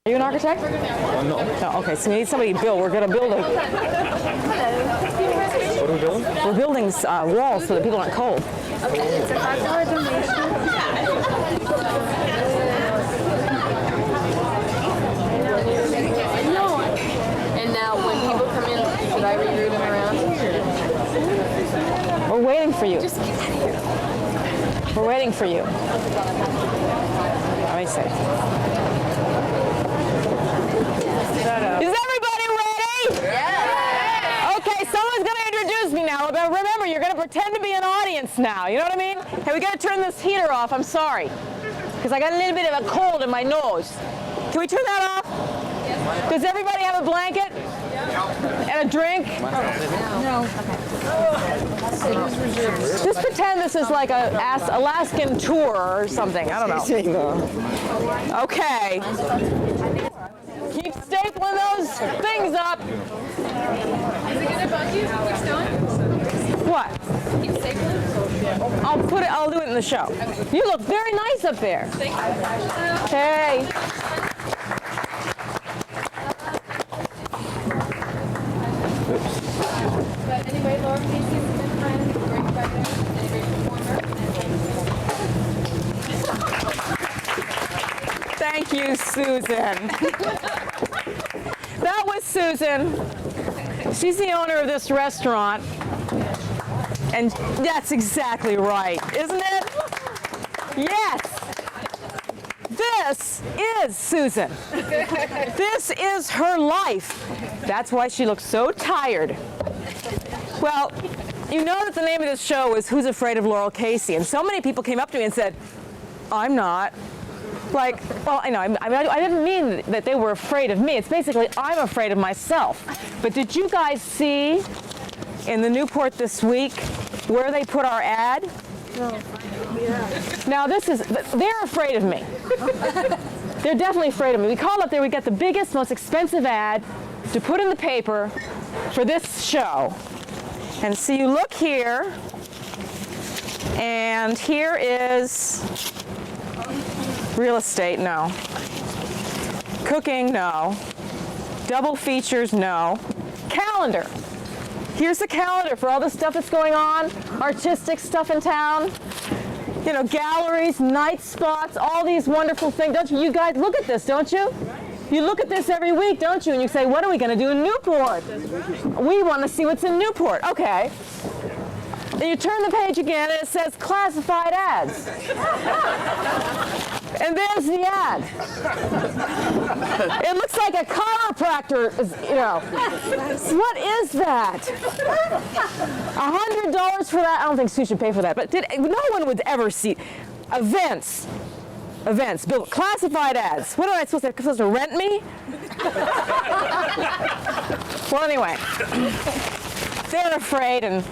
Are you an architect? No. No, okay, so we need somebody to build. We're going to build a... What are we doing? We're building walls so that people aren't cold. Okay, it's a $5 donation. And now when people come in, should I reroute them around? We're waiting for you. Just get out of here. We're waiting for you. Let me see. Is everybody ready? Yeah. Okay, someone's going to introduce me now. But remember, you're going to pretend to be an audience now. You know what I mean? Hey, we got to turn this heater off. I'm sorry. Because I got a little bit of a cold in my nose. Can we turn that off? Does everybody have a blanket? And a drink? No. Just pretend this is like a Alaskan tour or something. I don't know. Okay. Keep stapling those things up. Is it gonna bug you? Keep going? What? Keep stapling? I'll do it in the show. Okay. You look very nice up there. Thank you. Hey. But anyway, Laura Casey has been kind of a great writer and a great performer. Thank you, Susan. That was Susan. She's the owner of this restaurant. And that's exactly right, isn't it? Yes. This is Susan. This is her life. That's why she looks so tired. Well, you know that the name of this show is Who's Afraid of Laurel Casey? And so many people came up to me and said, I'm not. Like, well, I know, I didn't mean that they were afraid of me. It's basically, I'm afraid of myself. But did you guys see in the Newport this week where they put our ad? No. Yeah. Now they're afraid of me. They're definitely afraid of me. We called up there, we got the biggest, most expensive ad to put in the paper for this show. And so you look here, and here is real estate, no. Cooking, no. Double features, no. Calendar. Here's the calendar for all the stuff that's going on, artistic stuff in town. You know, galleries, night spots, all these wonderful things. Don't you? You guys look at this, don't you? You look at this every week, don't you? And you say, what are we going to do in Newport? We want to see what's in Newport. Okay. Then you turn the page again and it says classified ads. And there's the ad. It looks like a chiropractor, you know. What is that? $100 for that? I don't think Sue should pay for that. But no one would ever see events, build classified ads. What am I supposed to rent me? Well, anyway, they're afraid, and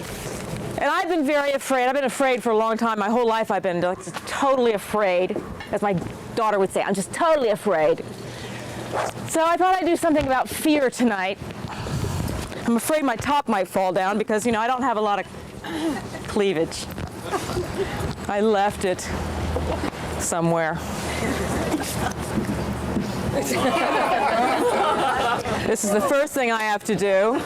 I've been very afraid. I've been afraid for a long time. My whole life I've been like, just totally afraid. As my daughter would say, I'm just totally afraid. So I thought I'd do something about fear tonight. I'm afraid my top might fall down because, you know, I don't have a lot of cleavage. I left it somewhere. This is the first thing I have to do.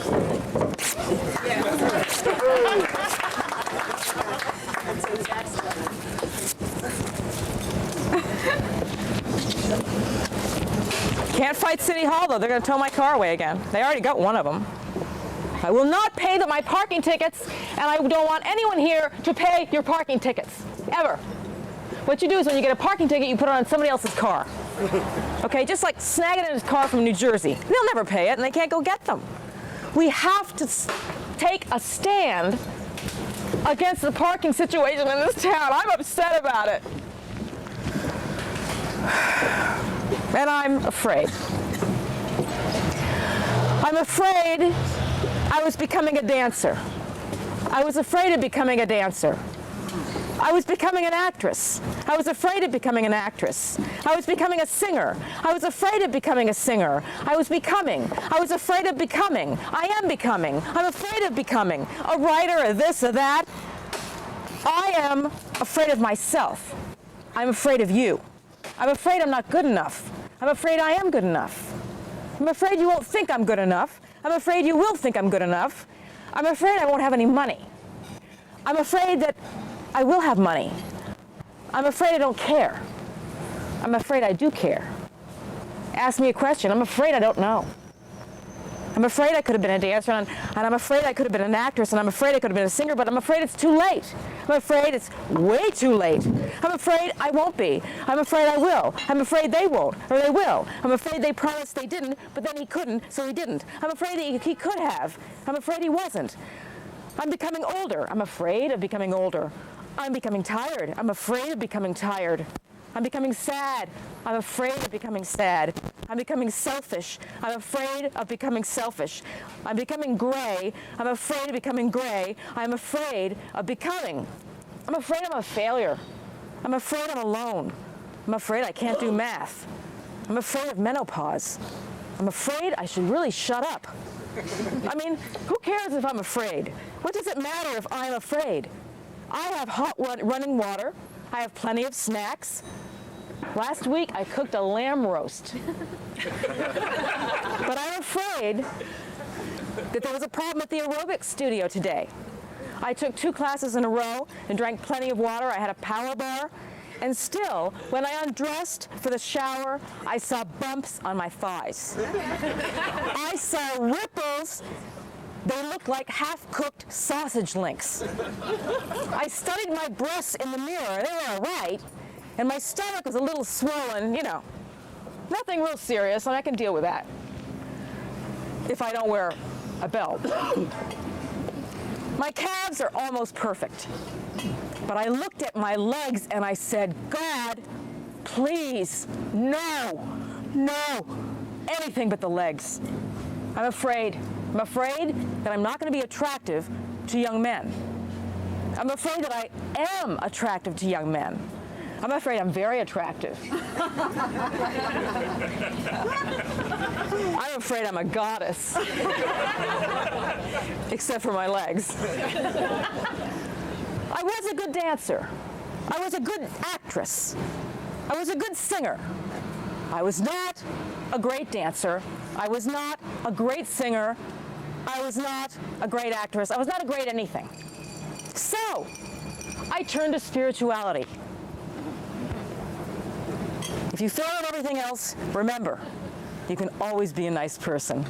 Can't fight City Hall, though. They're going to tow my car away again. They already got one of them. I will not pay my parking tickets, and I don't want anyone here to pay your parking tickets, ever. What you do is when you get a parking ticket, you put it on somebody else's car. Okay, just like snag it in his car from New Jersey. They'll never pay it, and they can't go get them. We have to take a stand against the parking situation in this town. I'm upset about it. And I'm afraid. I'm afraid I was becoming a dancer. I was afraid of becoming a dancer. I was becoming an actress. I was afraid of becoming an actress. I was becoming a singer. I was afraid of becoming a singer. I was afraid of becoming. I am becoming. I'm afraid of becoming a writer, or this or that. I am afraid of myself. I'm afraid of you. I'm afraid I'm not good enough. I'm afraid I am good enough. I'm afraid you won't think I'm good enough. I'm afraid you will think I'm good enough. I'm afraid I won't have any money. I'm afraid that I will have money. I'm afraid I don't care. I'm afraid I do care. Ask me a question. I'm afraid I don't know. I'm afraid I could have been a dancer, and I'm afraid I could have been an actress, and I'm afraid I could have been a singer, but I'm afraid it's too late. I'm afraid it's way too late. I'm afraid I won't be. I'm afraid I will. I'm afraid they won't, or they will. I'm afraid they promised they didn't, but then he couldn't, so he didn't. I'm afraid he could have. I'm afraid he wasn't. I'm becoming older. I'm afraid of becoming older. I'm becoming tired. I'm afraid of becoming tired. I'm becoming sad. I'm afraid of becoming sad. I'm becoming selfish. I'm afraid of becoming selfish. I'm becoming gray. I'm afraid of becoming gray. I'm afraid of becoming. I'm afraid I'm a failure. I'm afraid I'm alone. I'm afraid I can't do math. I'm afraid of menopause. I'm afraid I should really shut up. I mean, who cares if I'm afraid? What does it matter if I'm afraid? I have hot running water. I have plenty of snacks. Last week I cooked a lamb roast. But I'm afraid that there was a problem at the aerobics studio today. I took 2 classes in a row and drank plenty of water. I had a power bar. And still, when I undressed for the shower, I saw bumps on my thighs. I saw ripples. They looked like half-cooked sausage links. I studied my breasts in the mirror. They were all right. And my stomach was a little swollen, you know. Nothing real serious, and I can deal with that if I don't wear a belt. My calves are almost perfect. But I looked at my legs and I said, God, please, no, anything but the legs. I'm afraid that I'm not going to be attractive to young men. I'm afraid that I am attractive to young men. I'm afraid I'm very attractive. I'm afraid I'm a goddess. Except for my legs. I was a good dancer. I was a good actress. I was a good singer. I was not a great dancer. I was not a great singer. I was not a great actress. I was not a great anything. So, I turned to spirituality. If you fail at everything else, remember, you can always be a nice person.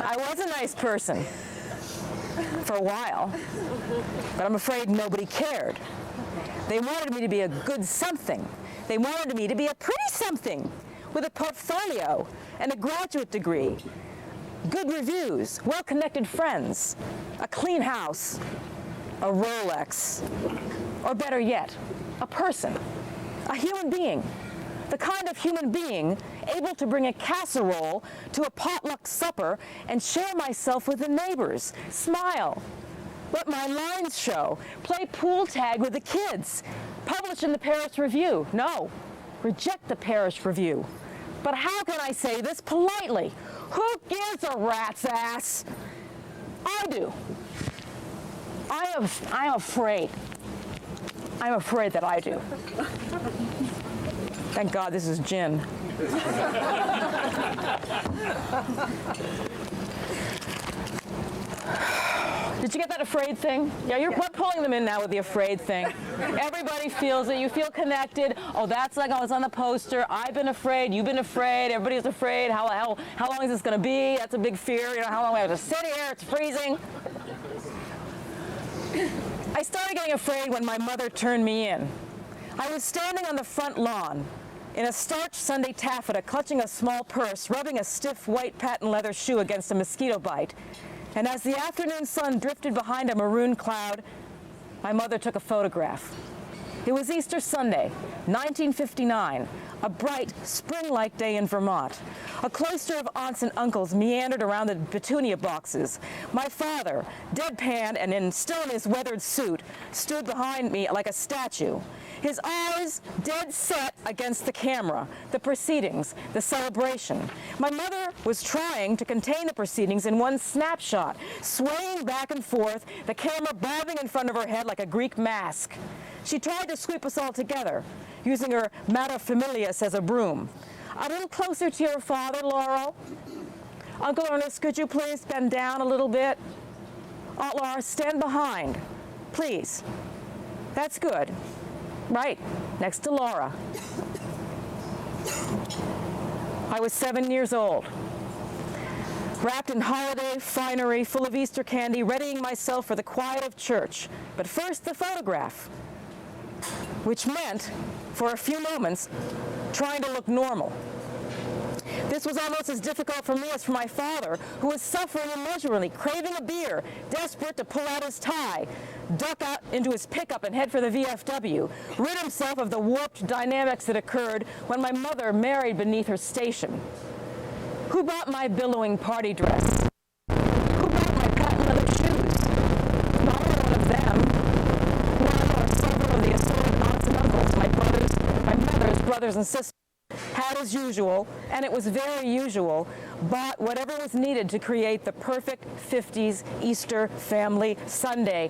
I was a nice person for a while, but I'm afraid nobody cared. They wanted me to be a good something. They wanted me to be a pretty something with a portfolio and a graduate degree, good reviews, well-connected friends, a clean house, a Rolex, or better yet, a person, a human being, the kind of human being able to bring a casserole to a potluck supper and share myself with the neighbors, smile, let my lines show, play pool tag with the kids, publish in the Parish Review. No, reject the Parish Review. But how can I say this politely? Who gives a rat's ass? I do. I'm afraid. I'm afraid that I do. Thank God this is gin. Did you get that afraid thing? Yeah, we're pulling them in now with the afraid thing. Everybody feels it. You feel connected. Oh, that's like I was on the poster. I've been afraid. You've been afraid. Everybody's afraid. How long is this going to be? That's a big fear. You know, how long do I have to sit here? It's freezing. I started getting afraid when my mother turned me in. I was standing on the front lawn in a starched Sunday taffeta, clutching a small purse, rubbing a stiff white patent leather shoe against a mosquito bite. And as the afternoon sun drifted behind a maroon cloud, my mother took a photograph. It was Easter Sunday, 1959, a bright, spring-like day in Vermont. A cloister of aunts and uncles meandered around the petunia boxes. My father, deadpan and still in his weathered suit, stood behind me like a statue. his eyes dead set against the camera, the proceedings, the celebration. My mother was trying to contain the proceedings in one snapshot, swaying back and forth, the camera bobbing in front of her head like a Greek mask. She tried to sweep us all together, using her materfamilias as a broom. A little closer to your father, Laurel. Uncle Ernest, could you please bend down a little bit? Aunt Laura, stand behind, please. That's good. Right, next to Laura. I was 7 years old, wrapped in holiday finery, full of Easter candy, readying myself for the quiet of church. But first, the photograph, which meant, for a few moments, trying to look normal. This was almost as difficult for me as for my father, who was suffering immeasurably, craving a beer, desperate to pull out his tie, duck out into his pickup and head for the VFW, rid himself of the warped dynamics that occurred when my mother married beneath her station. Who bought my billowing party dress? Who bought my patent leather shoes? Not one of them. One or several of the assorted aunts and uncles, my mother's brothers and sisters, had, as usual, and it was very usual, bought whatever was needed to create the perfect 50s Easter family Sunday,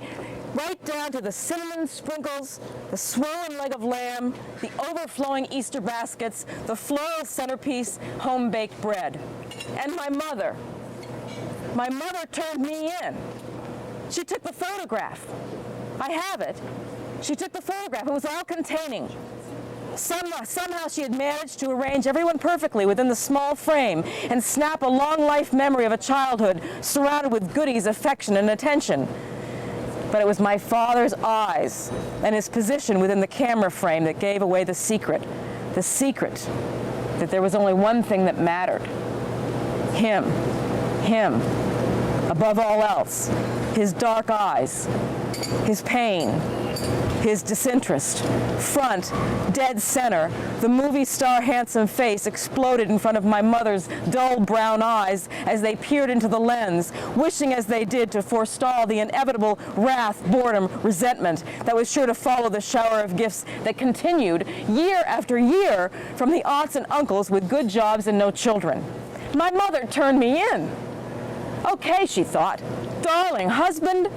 right down to the cinnamon sprinkles, the swollen leg of lamb, the overflowing Easter baskets, the floral centerpiece, home-baked bread. And my mother turned me in. She took the photograph. I have it. She took the photograph. It was all containing. Somehow she had managed to arrange everyone perfectly within the small frame and snap a long life memory of a childhood surrounded with goodies, affection, and attention. But it was my father's eyes and his position within the camera frame that gave away the secret that there was only one thing that mattered. Him, above all else, his dark eyes, his pain, his disinterest. Front, dead center, the movie star handsome face exploded in front of my mother's dull brown eyes as they peered into the lens, wishing as they did to forestall the inevitable wrath, boredom, resentment that was sure to follow the shower of gifts that continued year after year from the aunts and uncles with good jobs and no children. My mother turned me in. Okay, she thought. Darling husband,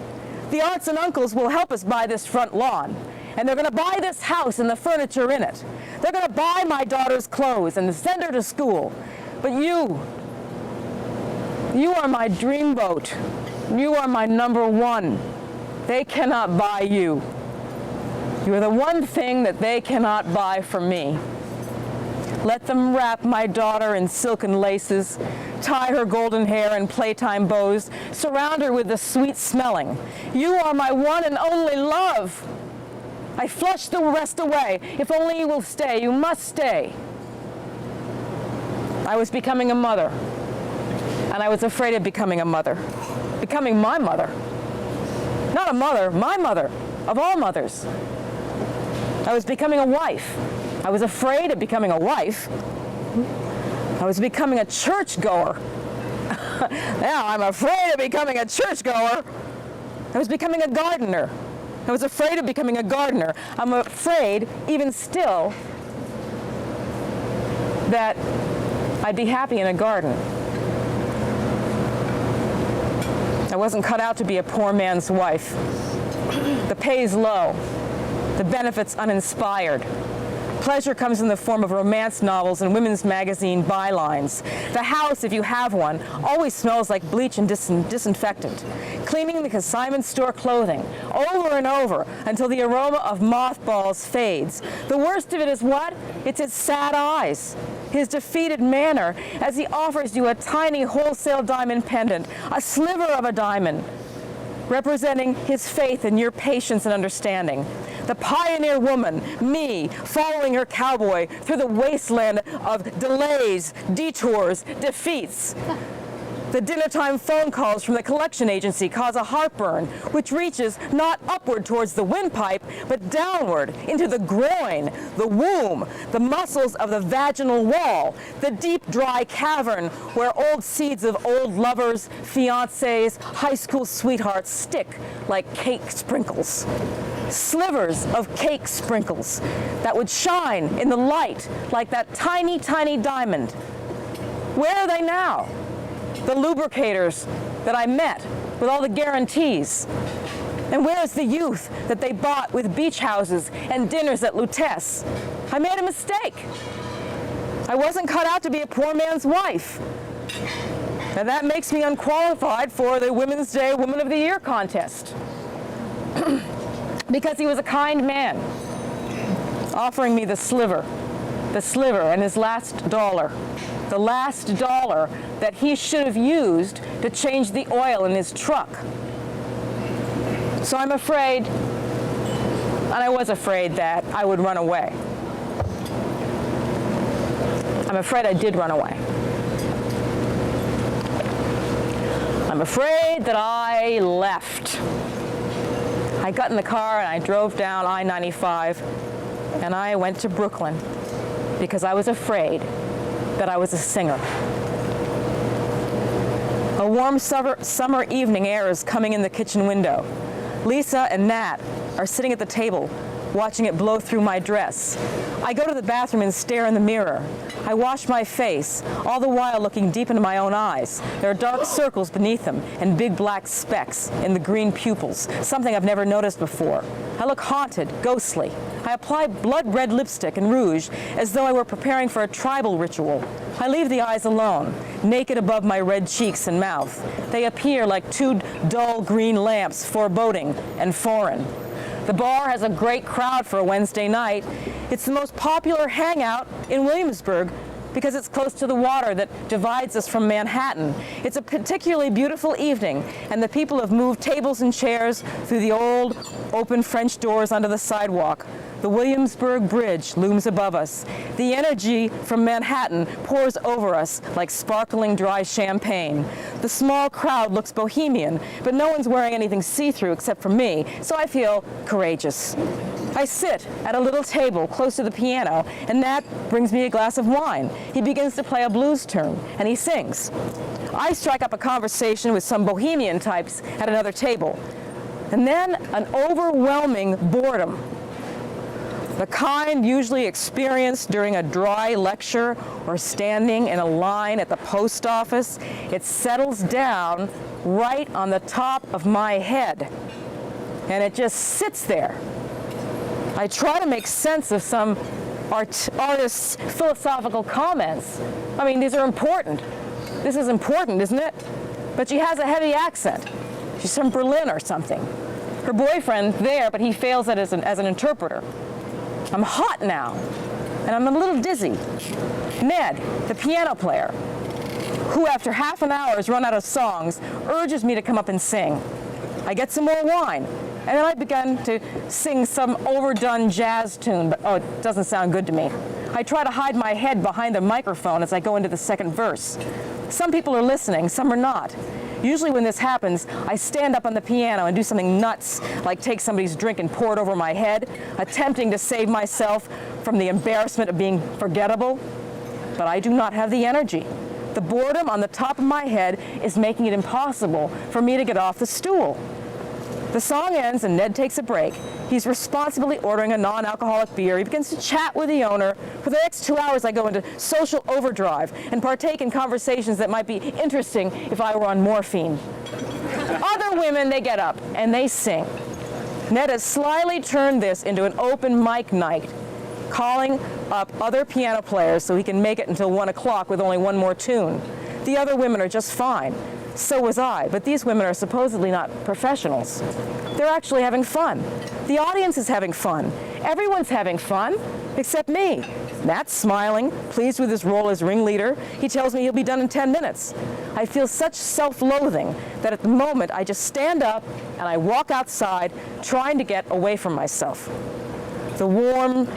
the aunts and uncles will help us buy this front lawn, and they're going to buy this house and the furniture in it. They're going to buy my daughter's clothes and send her to school. But you are my dreamboat. You are my number one. They cannot buy you. You are the one thing that they cannot buy for me. Let them wrap my daughter in silken laces, tie her golden hair in playtime bows, surround her with the sweet smelling. You are my one and only love. I flush the rest away. If only you will stay, you must stay. I was becoming a mother, and I was afraid of becoming a mother, becoming my mother. Not a mother, my mother, of all mothers. I was becoming a wife. I was afraid of becoming a wife. I was becoming a churchgoer. Now I'm afraid of becoming a churchgoer. I was becoming a gardener. I was afraid of becoming a gardener. I'm afraid, even still, that I'd be happy in a garden. I wasn't cut out to be a poor man's wife. The pay's low. The benefits uninspired. Pleasure comes in the form of romance novels and women's magazine bylines. The house, if you have one, always smells like bleach and disinfectant. Cleaning the consignment store clothing over and over until the aroma of mothballs fades. The worst of it is what? It's its sad eyes, his defeated manner as he offers you a tiny wholesale diamond pendant, a sliver of a diamond, representing his faith in your patience and understanding. The pioneer woman, me, following her cowboy through the wasteland of delays, detours, defeats. The dinner-time phone calls from the collection agency cause a heartburn, which reaches not upward towards the windpipe, but downward into the groin, the womb, the muscles of the vaginal wall, the deep, dry cavern where old seeds of old lovers, fiancés, high school sweethearts stick like cake sprinkles. Slivers of cake sprinkles that would shine in the light like that tiny, tiny diamond. Where are they now? The lubricators that I met with all the guarantees? And where is the youth that they bought with beach houses and dinners at Lutece? I made a mistake. I wasn't cut out to be a poor man's wife. And that makes me unqualified for the Women's Day Woman of the Year contest. Because he was a kind man, offering me the sliver and his last dollar. The last dollar that he should have used to change the oil in his truck. So I'm afraid, and I was afraid that I would run away. I'm afraid I did run away. I'm afraid that I left. I got in the car and I drove down I-95 and I went to Brooklyn because I was afraid that I was a singer. A warm summer evening air is coming in the kitchen window. Lisa and Nat are sitting at the table, watching it blow through my dress. I go to the bathroom and stare in the mirror. I wash my face, all the while looking deep into my own eyes. There are dark circles beneath them and big black specks in the green pupils, something I've never noticed before. I look haunted, ghostly. I apply blood red lipstick and rouge as though I were preparing for a tribal ritual. I leave the eyes alone, naked above my red cheeks and mouth. They appear like two dull green lamps, foreboding and foreign. The bar has a great crowd for a Wednesday night. It's the most popular hangout in Williamsburg because it's close to the water that divides us from Manhattan. It's a particularly beautiful evening, and the people have moved tables and chairs through the old, open French doors onto the sidewalk. The Williamsburg Bridge looms above us. The energy from Manhattan pours over us like sparkling dry champagne. The small crowd looks bohemian, but no one's wearing anything see-through except for me, so I feel courageous. I sit at a little table close to the piano, and Nat brings me a glass of wine. He begins to play a blues tune, and he sings. I strike up a conversation with some bohemian types at another table, and then an overwhelming boredom. The kind usually experienced during a dry lecture or standing in a line at the post office. It settles down right on the top of my head, and it just sits there. I try to make sense of some artist's philosophical comments. I mean, these are important. This is important, isn't it? But she has a heavy accent. She's from Berlin or something. Her boyfriend there, but he fails it as an interpreter. I'm hot now, and I'm a little dizzy. Ned, the piano player, who after half an hour has run out of songs, urges me to come up and sing. I get some more wine, and then I begin to sing some overdone jazz tune, but it doesn't sound good to me. I try to hide my head behind the microphone as I go into the second verse. Some people are listening, some are not. Usually when this happens, I stand up on the piano and do something nuts, like take somebody's drink and pour it over my head, attempting to save myself from the embarrassment of being forgettable. But I do not have the energy. The boredom on the top of my head is making it impossible for me to get off the stool. The song ends and Ned takes a break. He's responsibly ordering a non-alcoholic beer. He begins to chat with the owner. For the next 2 hours, I go into social overdrive and partake in conversations that might be interesting if I were on morphine. Other women, they get up and they sing. Ned has slyly turned this into an open mic night, calling up other piano players so he can make it until 1 o'clock with only one more tune. The other women are just fine. So was I, but these women are supposedly not professionals. They're actually having fun. The audience is having fun. Everyone's having fun, except me. Nat's smiling, pleased with his role as ringleader. He tells me he'll be done in 10 minutes. I feel such self-loathing that at the moment I just stand up and I walk outside, trying to get away from myself. The warm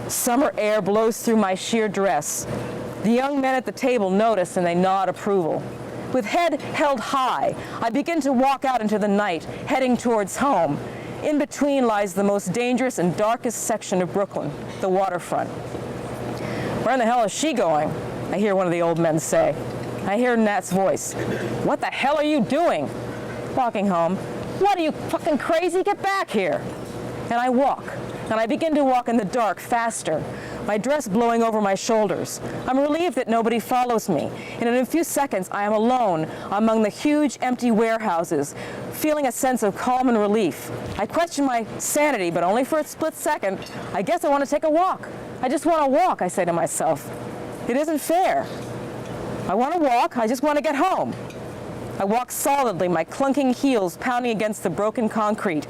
summer air blows through my sheer dress. The young men at the table notice and they nod approval. With head held high, I begin to walk out into the night, heading towards home. In between lies the most dangerous and darkest section of Brooklyn, the waterfront. Where in the hell is she going? I hear one of the old men say. I hear Nat's voice. What the hell are you doing? Walking home. What, are you fucking crazy? Get back here. And I walk. And I begin to walk in the dark faster, my dress blowing over my shoulders. I'm relieved that nobody follows me. And in a few seconds, I am alone among the huge empty warehouses, feeling a sense of calm and relief. I question my sanity, but only for a split second. I guess I want to take a walk. I just want to walk, I say to myself. It isn't fair. I want to walk, I just want to get home. I walk solidly, my clunking heels pounding against the broken concrete.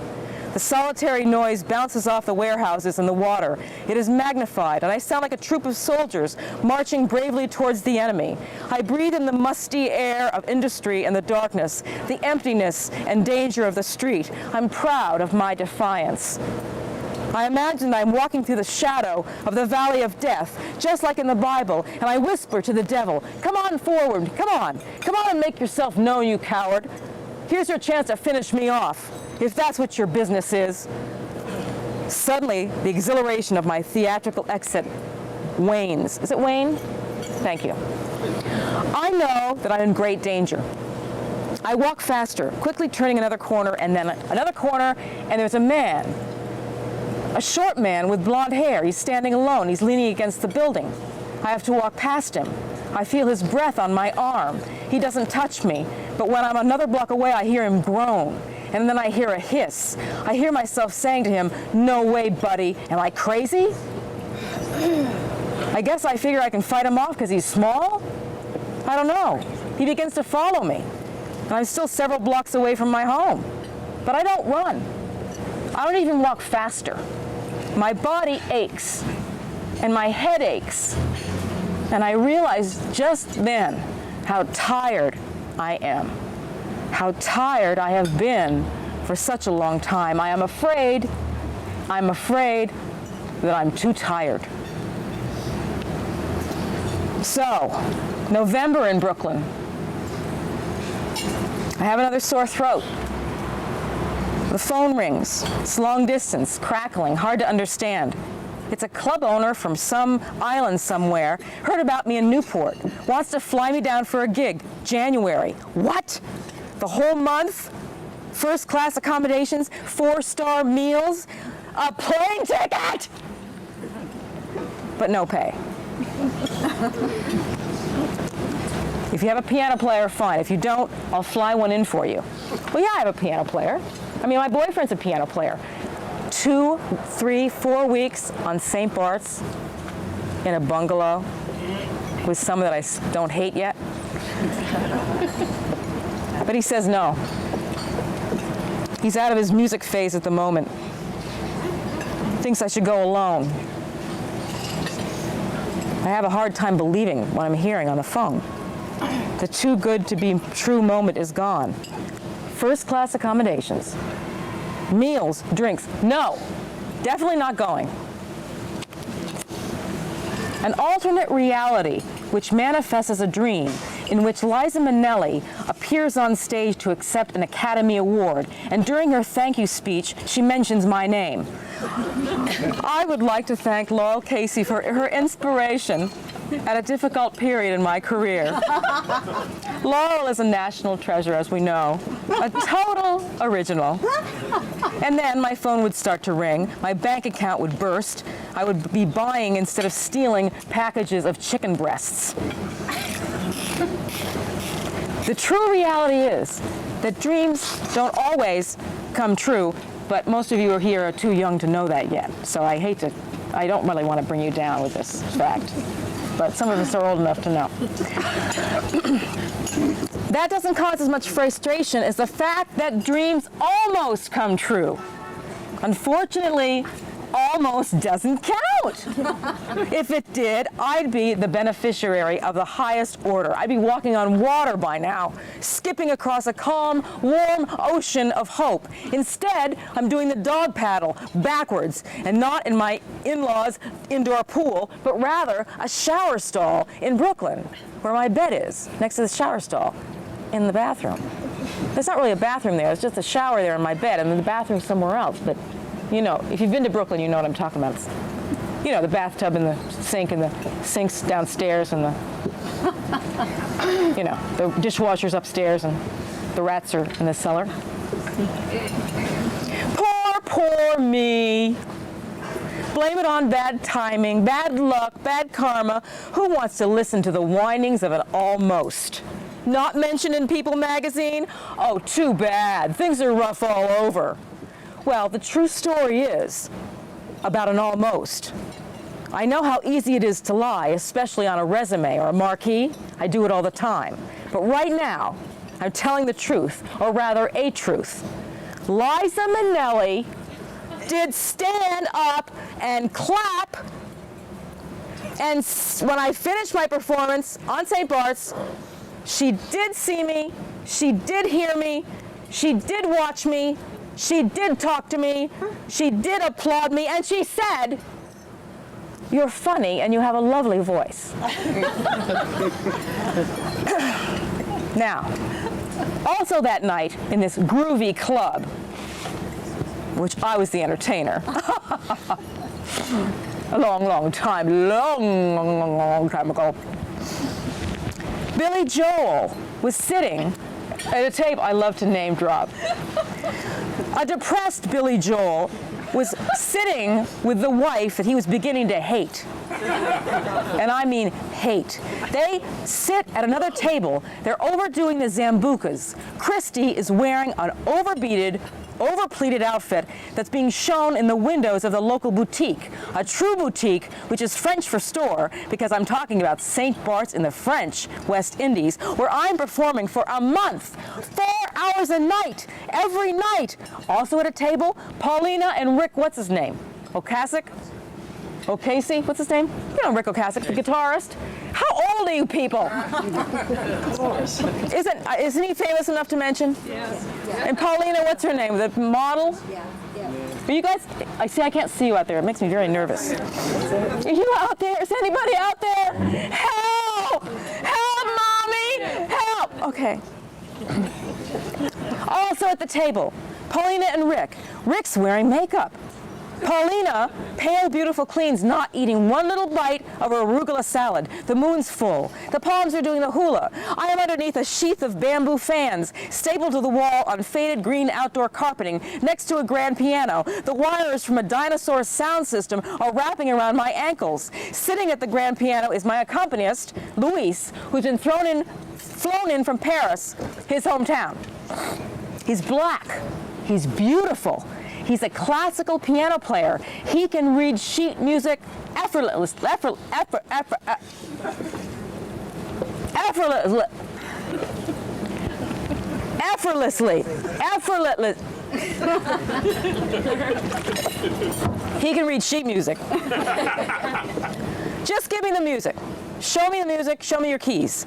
The solitary noise bounces off the warehouses and the water. It is magnified, and I sound like a troop of soldiers marching bravely towards the enemy. I breathe in the musty air of industry and the darkness, the emptiness and danger of the street. I'm proud of my defiance. I imagine that I'm walking through the shadow of the valley of death, just like in the Bible, and I whisper to the devil, come on forward, come on and make yourself known, you coward. Here's your chance to finish me off, if that's what your business is. Suddenly, the exhilaration of my theatrical exit wanes. Is it wane? Thank you. I know that I'm in great danger. I walk faster, quickly turning another corner and then another corner, and there's a man. A short man with blonde hair. He's standing alone. He's leaning against the building. I have to walk past him. I feel his breath on my arm. He doesn't touch me, but when I'm another block away, I hear him groan. And then I hear a hiss. I hear myself saying to him, no way, buddy. Am I crazy? I guess I figure I can fight him off because he's small? I don't know. He begins to follow me. And I'm still several blocks away from my home. But I don't run. I don't even walk faster. My body aches, and my head aches. And I realize just then how tired I am. How tired I have been for such a long time. I'm afraid that I'm too tired. So, November in Brooklyn. I have another sore throat. The phone rings. It's long distance, crackling, hard to understand. It's a club owner from some island somewhere, heard about me in Newport, wants to fly me down for a gig, January. What? The whole month? First class accommodations, 4-star meals, a plane ticket! But no pay. If you have a piano player, fine. If you don't, I'll fly one in for you. Well, yeah, I have a piano player. I mean, my boyfriend's a piano player. 2, 3, 4 weeks on St. Bart's in a bungalow with someone that I don't hate yet. But he says no. He's out of his music phase at the moment. Thinks I should go alone. I have a hard time believing what I'm hearing on the phone. The too good to be true moment is gone. First class accommodations. Meals, drinks. No, definitely not going. An alternate reality which manifests as a dream in which Liza Minnelli appears on stage to accept an Academy Award, and during her thank you speech, she mentions my name. I would like to thank Laurel Casey for her inspiration at a difficult period in my career. Laurel is a national treasure, as we know, a total original. And then my phone would start to ring, my bank account would burst, I would be buying instead of stealing packages of chicken breasts. The true reality is that dreams don't always come true, but most of you are here are too young to know that yet. So I don't really want to bring you down with this fact, but some of us are old enough to know. That doesn't cause as much frustration as the fact that dreams almost come true. Unfortunately, almost doesn't count. If it did, I'd be the beneficiary of the highest order. I'd be walking on water by now, skipping across a calm, warm ocean of hope. Instead, I'm doing the dog paddle backwards, and not in my in-laws' indoor pool, but rather a shower stall in Brooklyn, where my bed is, next to the shower stall. in the bathroom. There's not really a bathroom there. It's just a shower there in my bed, and then the bathroom somewhere else. But, you know, if you've been to Brooklyn, you know what I'm talking about. It's, you know, the bathtub and the sinks downstairs, and the, you know, the dishwasher's upstairs, and the rats are in the cellar. Poor me. Blame it on bad timing, bad luck, bad karma. Who wants to listen to the whinings of an almost? Not mentioned in People magazine? Oh, too bad. Things are rough all over. Well, the true story is about an almost. I know how easy it is to lie, especially on a resume or a marquee. I do it all the time. But right now, I'm telling the truth, or rather a truth. Liza Minnelli did stand up and clap, and when I finished my performance on St. Bart's, she did see me, she did hear me, she did watch me, she did talk to me, she did applaud me, and she said, "You're funny and you have a lovely voice." Now, also that night in this groovy club, which I was the entertainer, a long time ago, Billy Joel was sitting at a table. I love to name drop. A depressed Billy Joel was sitting with the wife that he was beginning to hate. And I mean hate. They sit at another table. They're overdoing the Zambucas. Christy is wearing an over-pleated outfit that's being shown in the windows of the local boutique, a true boutique, which is French for store, because I'm talking about St. Bart's in the French West Indies, where I'm performing for a month, 4 hours a night, every night. Also at a table, Paulina and Rick, what's his name? O'Casey, what's his name? You know Rick Ocasek, the guitarist. How old are you people? Isn't he famous enough to mention? Yes. And Paulina, what's her name? The model? Yeah. Are you guys, I can't see you out there. It makes me very nervous. Are you out there? Is anybody out there? Help! Help, mommy! Help! Okay. Also at the table, Paulina and Rick. Rick's wearing makeup. Paulina, pale, beautiful, clean's not eating one little bite of her arugula salad. The moon's full. The palms are doing the hula. I am underneath a sheath of bamboo fans, stapled to the wall on faded green outdoor carpeting, next to a grand piano. The wires from a dinosaur sound system are wrapping around my ankles. Sitting at the grand piano is my accompanist, Luis, who's been flown in from Paris, his hometown. He's black. He's beautiful. He's a classical piano player. He can read sheet music effortlessly. He can read sheet music. Just give me the music. Show me the music. Show me your keys.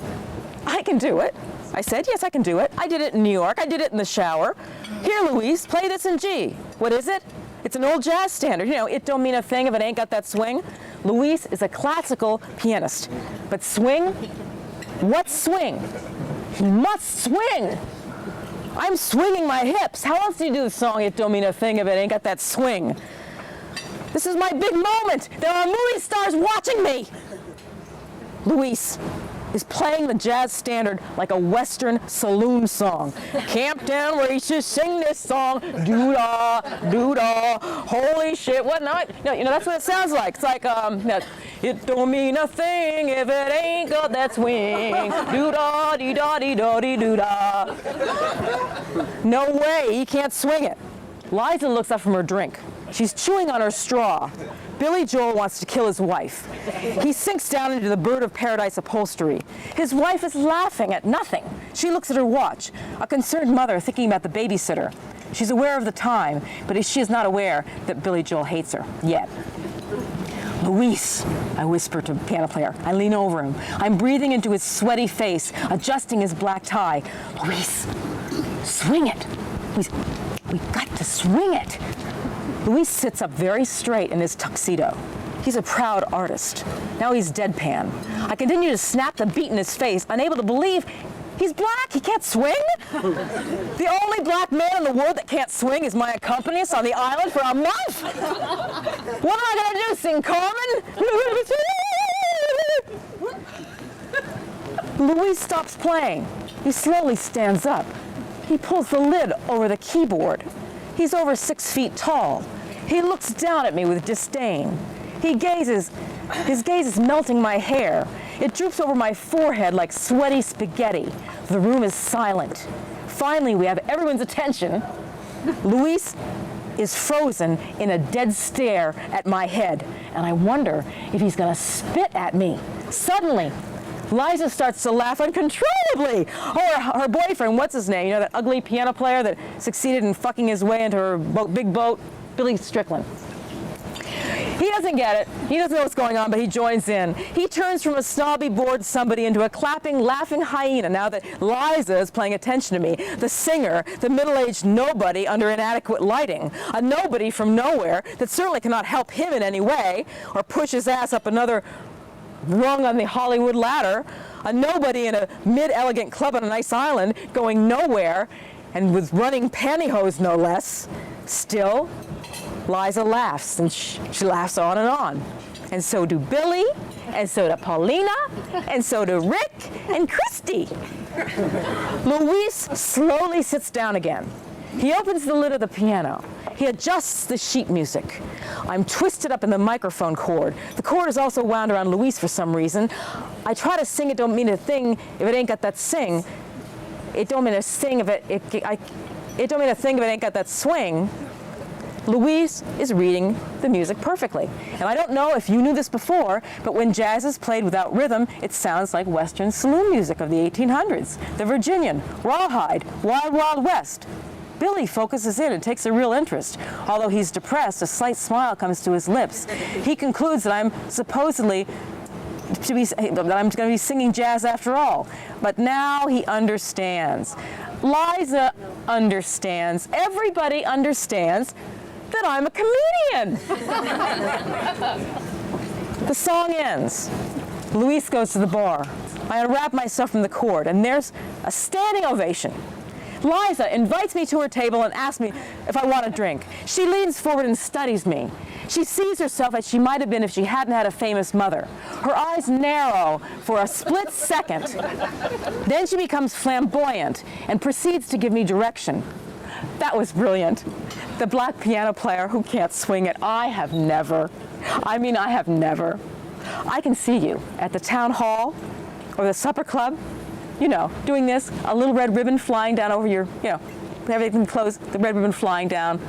I can do it. I said, yes, I can do it. I did it in New York. I did it in the shower. Here, Luis, play this in G. What is it? It's an old jazz standard. You know, it don't mean a thing if it ain't got that swing. Luis is a classical pianist. But swing? What swing? He must swing. I'm swinging my hips. How else do you do the song, It Don't Mean a Thing If It Ain't Got That Swing? This is my big moment. There are movie stars watching me. Luis is playing the jazz standard like a Western saloon song. Camptown, where he should sing this song, doo-dah, doo-dah, holy shit, what not? No, you know, that's what it sounds like. It's like, it don't mean a thing if it ain't got that swing, doo-dah, dee-dah, dee-dah, dee-doo-dah. No way, he can't swing it. Liza looks up from her drink. She's chewing on her straw. Billy Joel wants to kill his wife. He sinks down into the bird of paradise upholstery. His wife is laughing at nothing. She looks at her watch, a concerned mother thinking about the babysitter. She's aware of the time, but she is not aware that Billy Joel hates her, yet. Luis, I whisper to the piano player. I lean over him. I'm breathing into his sweaty face, adjusting his black tie. Luis, swing it. We've got to swing it. Luis sits up very straight in his tuxedo. He's a proud artist. Now he's deadpan. I continue to snap the beat in his face, unable to believe He's black. He can't swing. The only black man in the world that can't swing is my accompanist on the island for a month. What am I going to do? Sing Carmen? Luis stops playing. He slowly stands up. He pulls the lid over the keyboard. He's over 6 feet tall. He looks down at me with disdain. His gaze is melting my hair. It droops over my forehead like sweaty spaghetti. The room is silent. Finally, we have everyone's attention. Luis is frozen in a dead stare at my head, and I wonder if he's gonna spit at me. Suddenly, Liza starts to laugh uncontrollably. Oh, her boyfriend, what's his name? You know, that ugly piano player that succeeded in fucking his way into her big boat? Billy Strickland. He doesn't get it. He doesn't know what's going on, but he joins in. He turns from a snobby, bored somebody into a clapping, laughing hyena now that Liza is paying attention to me. The singer, the middle-aged nobody under inadequate lighting. A nobody from nowhere that certainly cannot help him in any way or push his ass up another rung on the Hollywood ladder. A nobody in a mid-elegant club on a nice island going nowhere and with running pantyhose, no less. Still, Liza laughs, and she laughs on. And so do Billy, and so do Paulina, and so do Rick and Christy. Luis slowly sits down again. He opens the lid of the piano. He adjusts the sheet music. I'm twisted up in the microphone cord. The cord is also wound around Luis for some reason. I try to sing It Don't Mean a Thing If It Ain't Got That Sing. It don't mean a thing if it don't mean a thing if it ain't got that swing. Luis is reading the music perfectly. And I don't know if you knew this before, but when jazz is played without rhythm, it sounds like Western saloon music of the 1800s. The Virginian, Rawhide, Wild Wild West. Billy focuses in and takes a real interest. Although he's depressed, a slight smile comes to his lips. He concludes that I'm going to be singing jazz after all. But now he understands. Liza understands. Everybody understands that I'm a comedian. The song ends. Luis goes to the bar. I unwrap myself from the cord, and there's a standing ovation. Liza invites me to her table and asks me if I want a drink. She leans forward and studies me. She sees herself as she might have been if she hadn't had a famous mother. Her eyes narrow for a split second. Then she becomes flamboyant and proceeds to give me direction. That was brilliant. The black piano player who can't swing it. I have never. I can see you at the town hall or the supper club, you know, doing this, a little red ribbon flying down over your, you know, everything closed, the red ribbon flying down,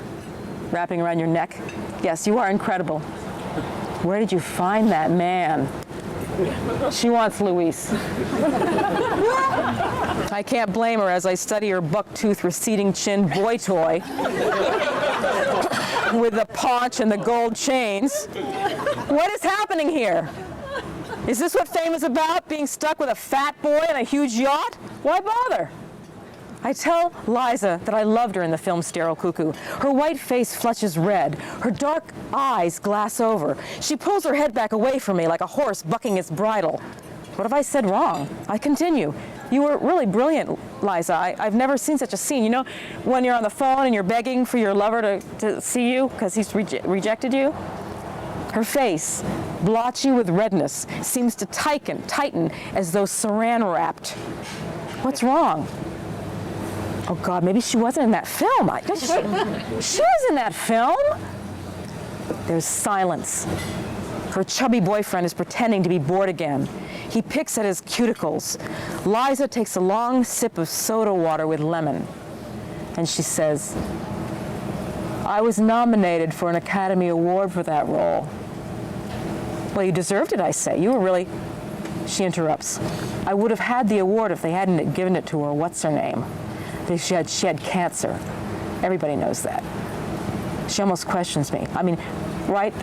wrapping around your neck. Yes, you are incredible. Where did you find that man? She wants Luis. I can't blame her as I study her buck-toothed, receding chin boy toy with the paunch and the gold chains. What is happening here? Is this what fame is about? Being stuck with a fat boy and a huge yacht? Why bother? I tell Liza that I loved her in the film Sterile Cuckoo. Her white face flushes red. Her dark eyes glass over. She pulls her head back away from me like a horse bucking its bridle. What have I said wrong? I continue. You were really brilliant, Liza. I've never seen such a scene. You know, when you're on the phone and you're begging for your lover to see you because he's rejected you? Her face, blotchy with redness, seems to tighten as though saran wrapped. What's wrong? Oh God, maybe she wasn't in that film. She was in that film. There's silence. Her chubby boyfriend is pretending to be bored again. He picks at his cuticles. Liza takes a long sip of soda water with lemon. And she says, I was nominated for an Academy Award for that role. Well, you deserved it, I say. You were really... She interrupts. I would have had the award if they hadn't given it to her. What's her name? She had cancer. Everybody knows that. She almost questions me. I mean, right?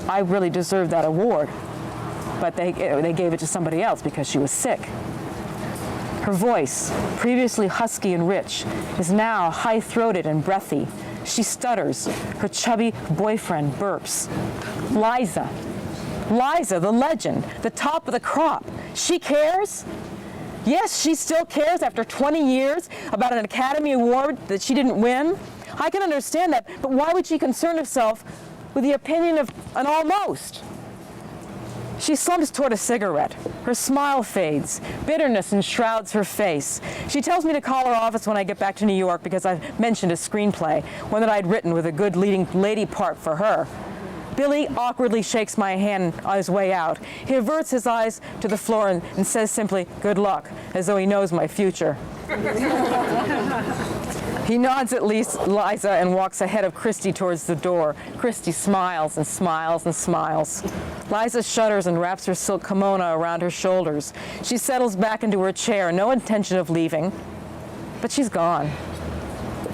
I really deserved that award. But they gave it to somebody else because she was sick. Her voice, previously husky and rich, is now high-throated and breathy. She stutters. Her chubby boyfriend burps. Liza, the legend, the top of the crop. She cares? Yes, she still cares after 20 years about an Academy Award that she didn't win. I can understand that, but why would she concern herself with the opinion of an almost? She slumps toward a cigarette. Her smile fades. Bitterness enshrouds her face. She tells me to call her office when I get back to New York because I've mentioned a screenplay, one that I'd written with a good leading lady part for her. Billy awkwardly shakes my hand on his way out. He averts his eyes to the floor and says simply, "Good luck," as though he knows my future. He nods at Liza and walks ahead of Christy towards the door. Christy smiles and smiles and smiles. Liza shudders and wraps her silk kimono around her shoulders. She settles back into her chair, no intention of leaving. But she's gone.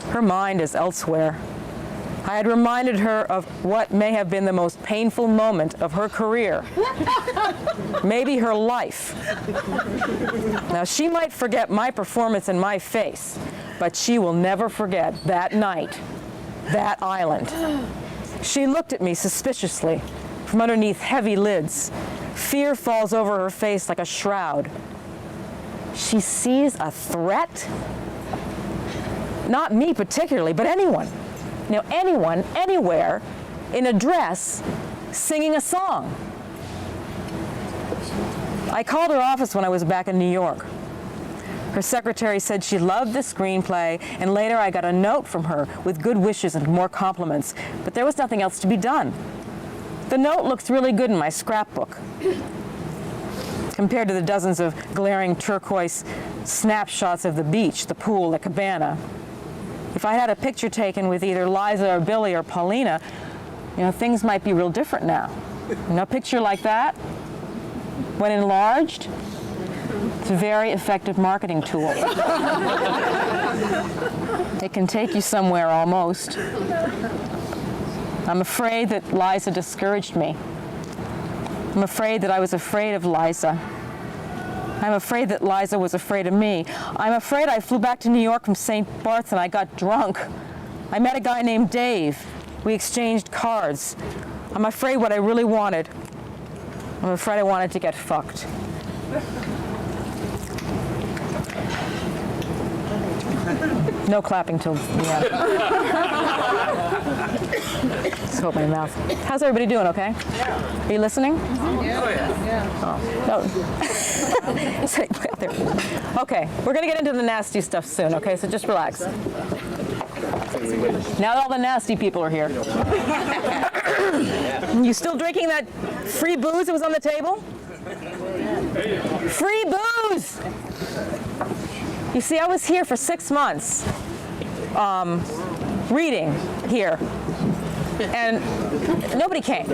Her mind is elsewhere. I had reminded her of what may have been the most painful moment of her career. Maybe her life. Now, she might forget my performance in my face, but she will never forget that night, that island. She looked at me suspiciously from underneath heavy lids. Fear falls over her face like a shroud. She sees a threat? Not me particularly, but anyone. Anyone, anywhere, in a dress, singing a song. I called her office when I was back in New York. Her secretary said she loved the screenplay, and later I got a note from her with good wishes and more compliments, but there was nothing else to be done. The note looks really good in my scrapbook, compared to the dozens of glaring turquoise snapshots of the beach, the pool, the cabana. If I had a picture taken with either Liza or Billy or Paulina, things might be real different now. A picture like that, when enlarged, it's a very effective marketing tool. It can take you somewhere almost. I'm afraid that Liza discouraged me. I'm afraid that I was afraid of Liza. I'm afraid that Liza was afraid of me. I'm afraid I flew back to New York from St. Bart's and I got drunk. I met a guy named Dave. We exchanged cards. I'm afraid what I really wanted. I'm afraid I wanted to get fucked. No clapping till the end. Just hope my mouth. How's everybody doing? Okay? Yeah. Are you listening? Yeah. Oh. No. Okay, we're gonna get into the nasty stuff soon. Okay, so just relax. Now that all the nasty people are here. You still drinking that free booze that was on the table? Free booze! You see, I was here for 6 months, reading here, and nobody came.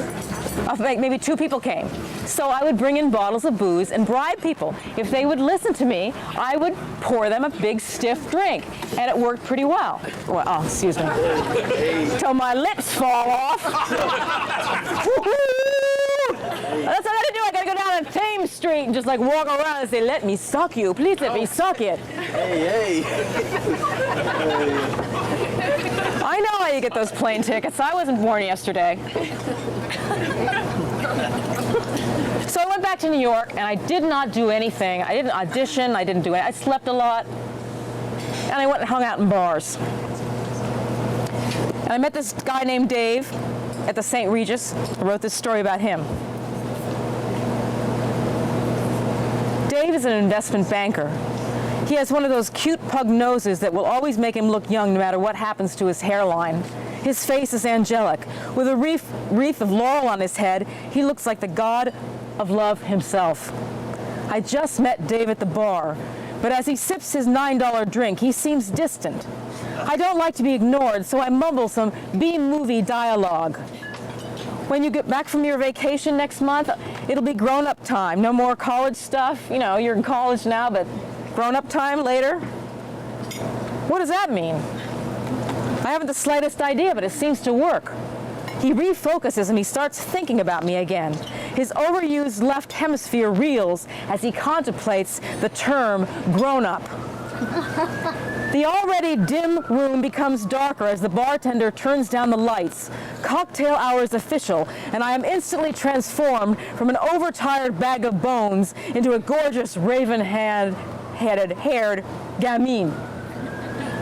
Maybe 2 people came. So I would bring in bottles of booze and bribe people. If they would listen to me, I would pour them a big stiff drink, and it worked pretty well. Oh, excuse me. Till my lips fall off. That's what I gotta do. I gotta go down on Thames Street and just walk around and say, "Let me suck you. Please let me suck it." Hey. I know how you get those plane tickets. I wasn't born yesterday. So I went back to New York and I did not do anything. I didn't audition. I didn't do it. I slept a lot. And I went and hung out in bars. And I met this guy named Dave at the St. Regis. I wrote this story about him. Dave is an investment banker. He has one of those cute pug noses that will always make him look young no matter what happens to his hairline. His face is angelic. With a wreath of laurel on his head, he looks like the god of love himself. I just met Dave at the bar, but as he sips his $9 drink, he seems distant. I don't like to be ignored, so I mumble some B-movie dialogue. When you get back from your vacation next month, it'll be grown-up time. No more college stuff. You're in college now, but grown-up time later. What does that mean? I haven't the slightest idea, but it seems to work. He refocuses and he starts thinking about me again. His overused left hemisphere reels as he contemplates the term grown-up. The already dim room becomes darker as the bartender turns down the lights. Cocktail hour is official, and I am instantly transformed from an overtired bag of bones into a gorgeous raven-haired hot-headed, haired gamine.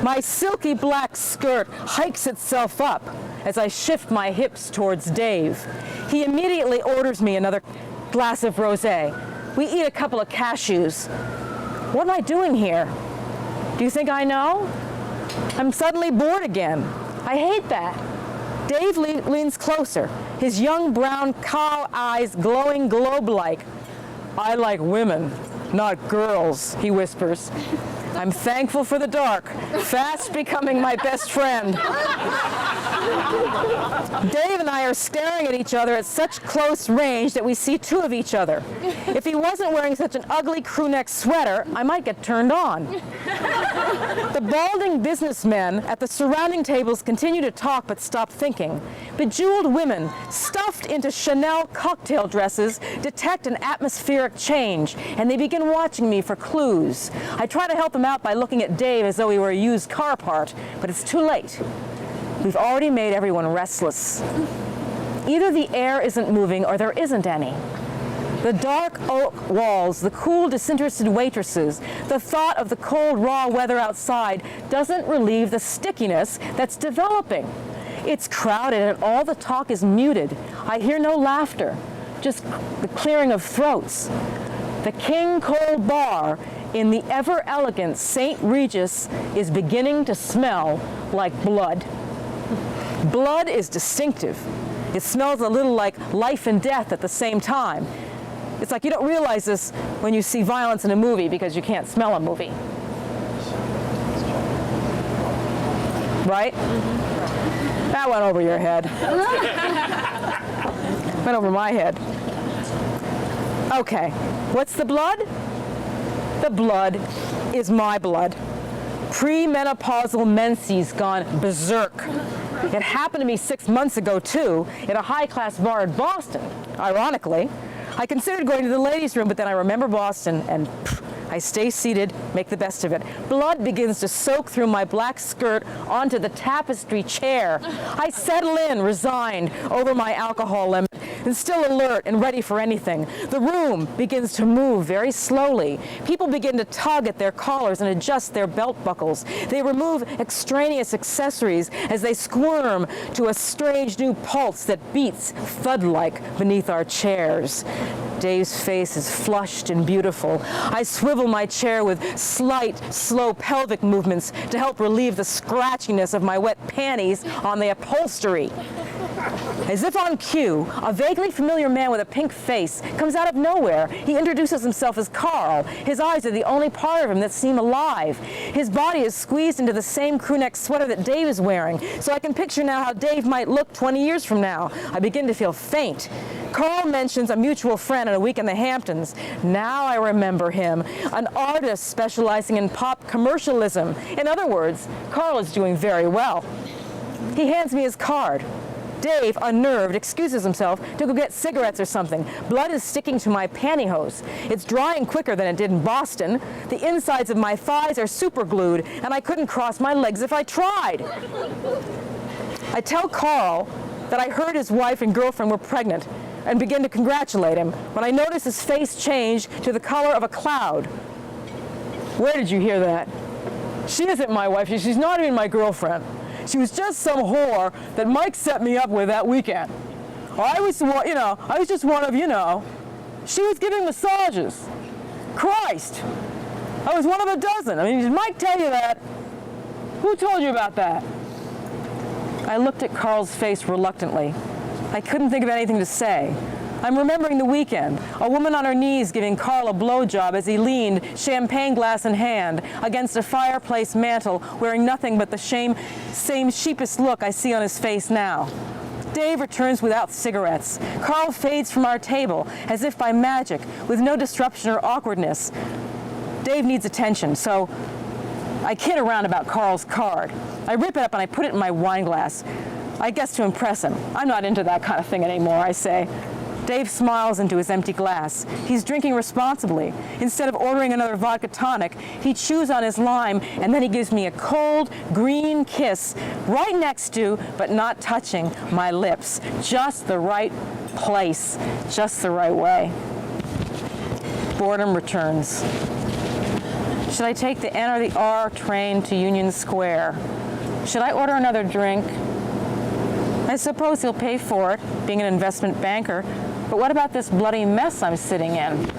My silky black skirt hikes itself up as I shift my hips towards Dave. He immediately orders me another glass of rosé. We eat a couple of cashews. What am I doing here? Do you think I know? I'm suddenly bored again. I hate that. Dave leans closer, his young brown cow eyes glowing globe-like. I like women, not girls, he whispers. I'm thankful for the dark, fast becoming my best friend. Dave and I are staring at each other at such close range that we see two of each other. If he wasn't wearing such an ugly crewneck sweater, I might get turned on. The balding businessmen at the surrounding tables continue to talk but stop thinking. Bejeweled women, stuffed into Chanel cocktail dresses, detect an atmospheric change, and they begin watching me for clues. I try to help them out by looking at Dave as though he were a used car part, but it's too late. We've already made everyone restless. Either the air isn't moving or there isn't any. The dark oak walls, the cool, disinterested waitresses, the thought of the cold, raw weather outside doesn't relieve the stickiness that's developing. It's crowded and all the talk is muted. I hear no laughter, just the clearing of throats. The King Cole Bar in the ever-elegant St. Regis is beginning to smell like blood. Blood is distinctive. It smells a little like life and death at the same time. It's like you don't realize this when you see violence in a movie because you can't smell a movie. Right? That went over your head. Went over my head. Okay, what's the blood? The blood is my blood. Premenopausal menses gone berserk. It happened to me 6 months ago, too, in a high-class bar in Boston, ironically. I considered going to the ladies' room, but then I remember Boston, and I stay seated, make the best of it. Blood begins to soak through my black skirt onto the tapestry chair. I settle in, resigned, over my alcohol limit, and still alert and ready for anything. The room begins to move very slowly. People begin to tug at their collars and adjust their belt buckles. They remove extraneous accessories as they squirm to a strange new pulse that beats thud-like beneath our chairs. Dave's face is flushed and beautiful. I swivel my chair with slight, slow pelvic movements to help relieve the scratchiness of my wet panties on the upholstery. As if on cue, a vaguely familiar man with a pink face comes out of nowhere. He introduces himself as Carl. His eyes are the only part of him that seem alive. His body is squeezed into the same crewneck sweater that Dave is wearing, so I can picture now how Dave might look 20 years from now. I begin to feel faint. Carl mentions a mutual friend on a week in the Hamptons. Now I remember him, an artist specializing in pop commercialism. In other words, Carl is doing very well. He hands me his card. Dave, unnerved, excuses himself to go get cigarettes or something. Blood is sticking to my pantyhose. It's drying quicker than it did in Boston. The insides of my thighs are super glued, and I couldn't cross my legs if I tried. I tell Carl that I heard his wife and girlfriend were pregnant and begin to congratulate him when I notice his face change to the color of a cloud. Where did you hear that? She isn't my wife. She's not even my girlfriend. She was just some whore that Mike set me up with that weekend. I was just one of, she was giving massages. Christ, I was one of a dozen. I mean, did Mike tell you that? Who told you about that? I looked at Carl's face reluctantly. I couldn't think of anything to say. I'm remembering the weekend, a woman on her knees giving Carl a blowjob as he leaned, champagne glass in hand, against a fireplace mantel, wearing nothing but the same sheepish look I see on his face now. Dave returns without cigarettes. Carl fades from our table, as if by magic, with no disruption or awkwardness. Dave needs attention, so I kid around about Carl's card. I rip it up and I put it in my wine glass. I guess to impress him. I'm not into that kind of thing anymore, I say. Dave smiles into his empty glass. He's drinking responsibly. Instead of ordering another vodka tonic, he chews on his lime, and then he gives me a cold, green kiss right next to, but not touching, my lips. Just the right place, just the right way. Boredom returns. Should I take the N or the R train to Union Square? Should I order another drink? I suppose he'll pay for it, being an investment banker, but what about this bloody mess I'm sitting in?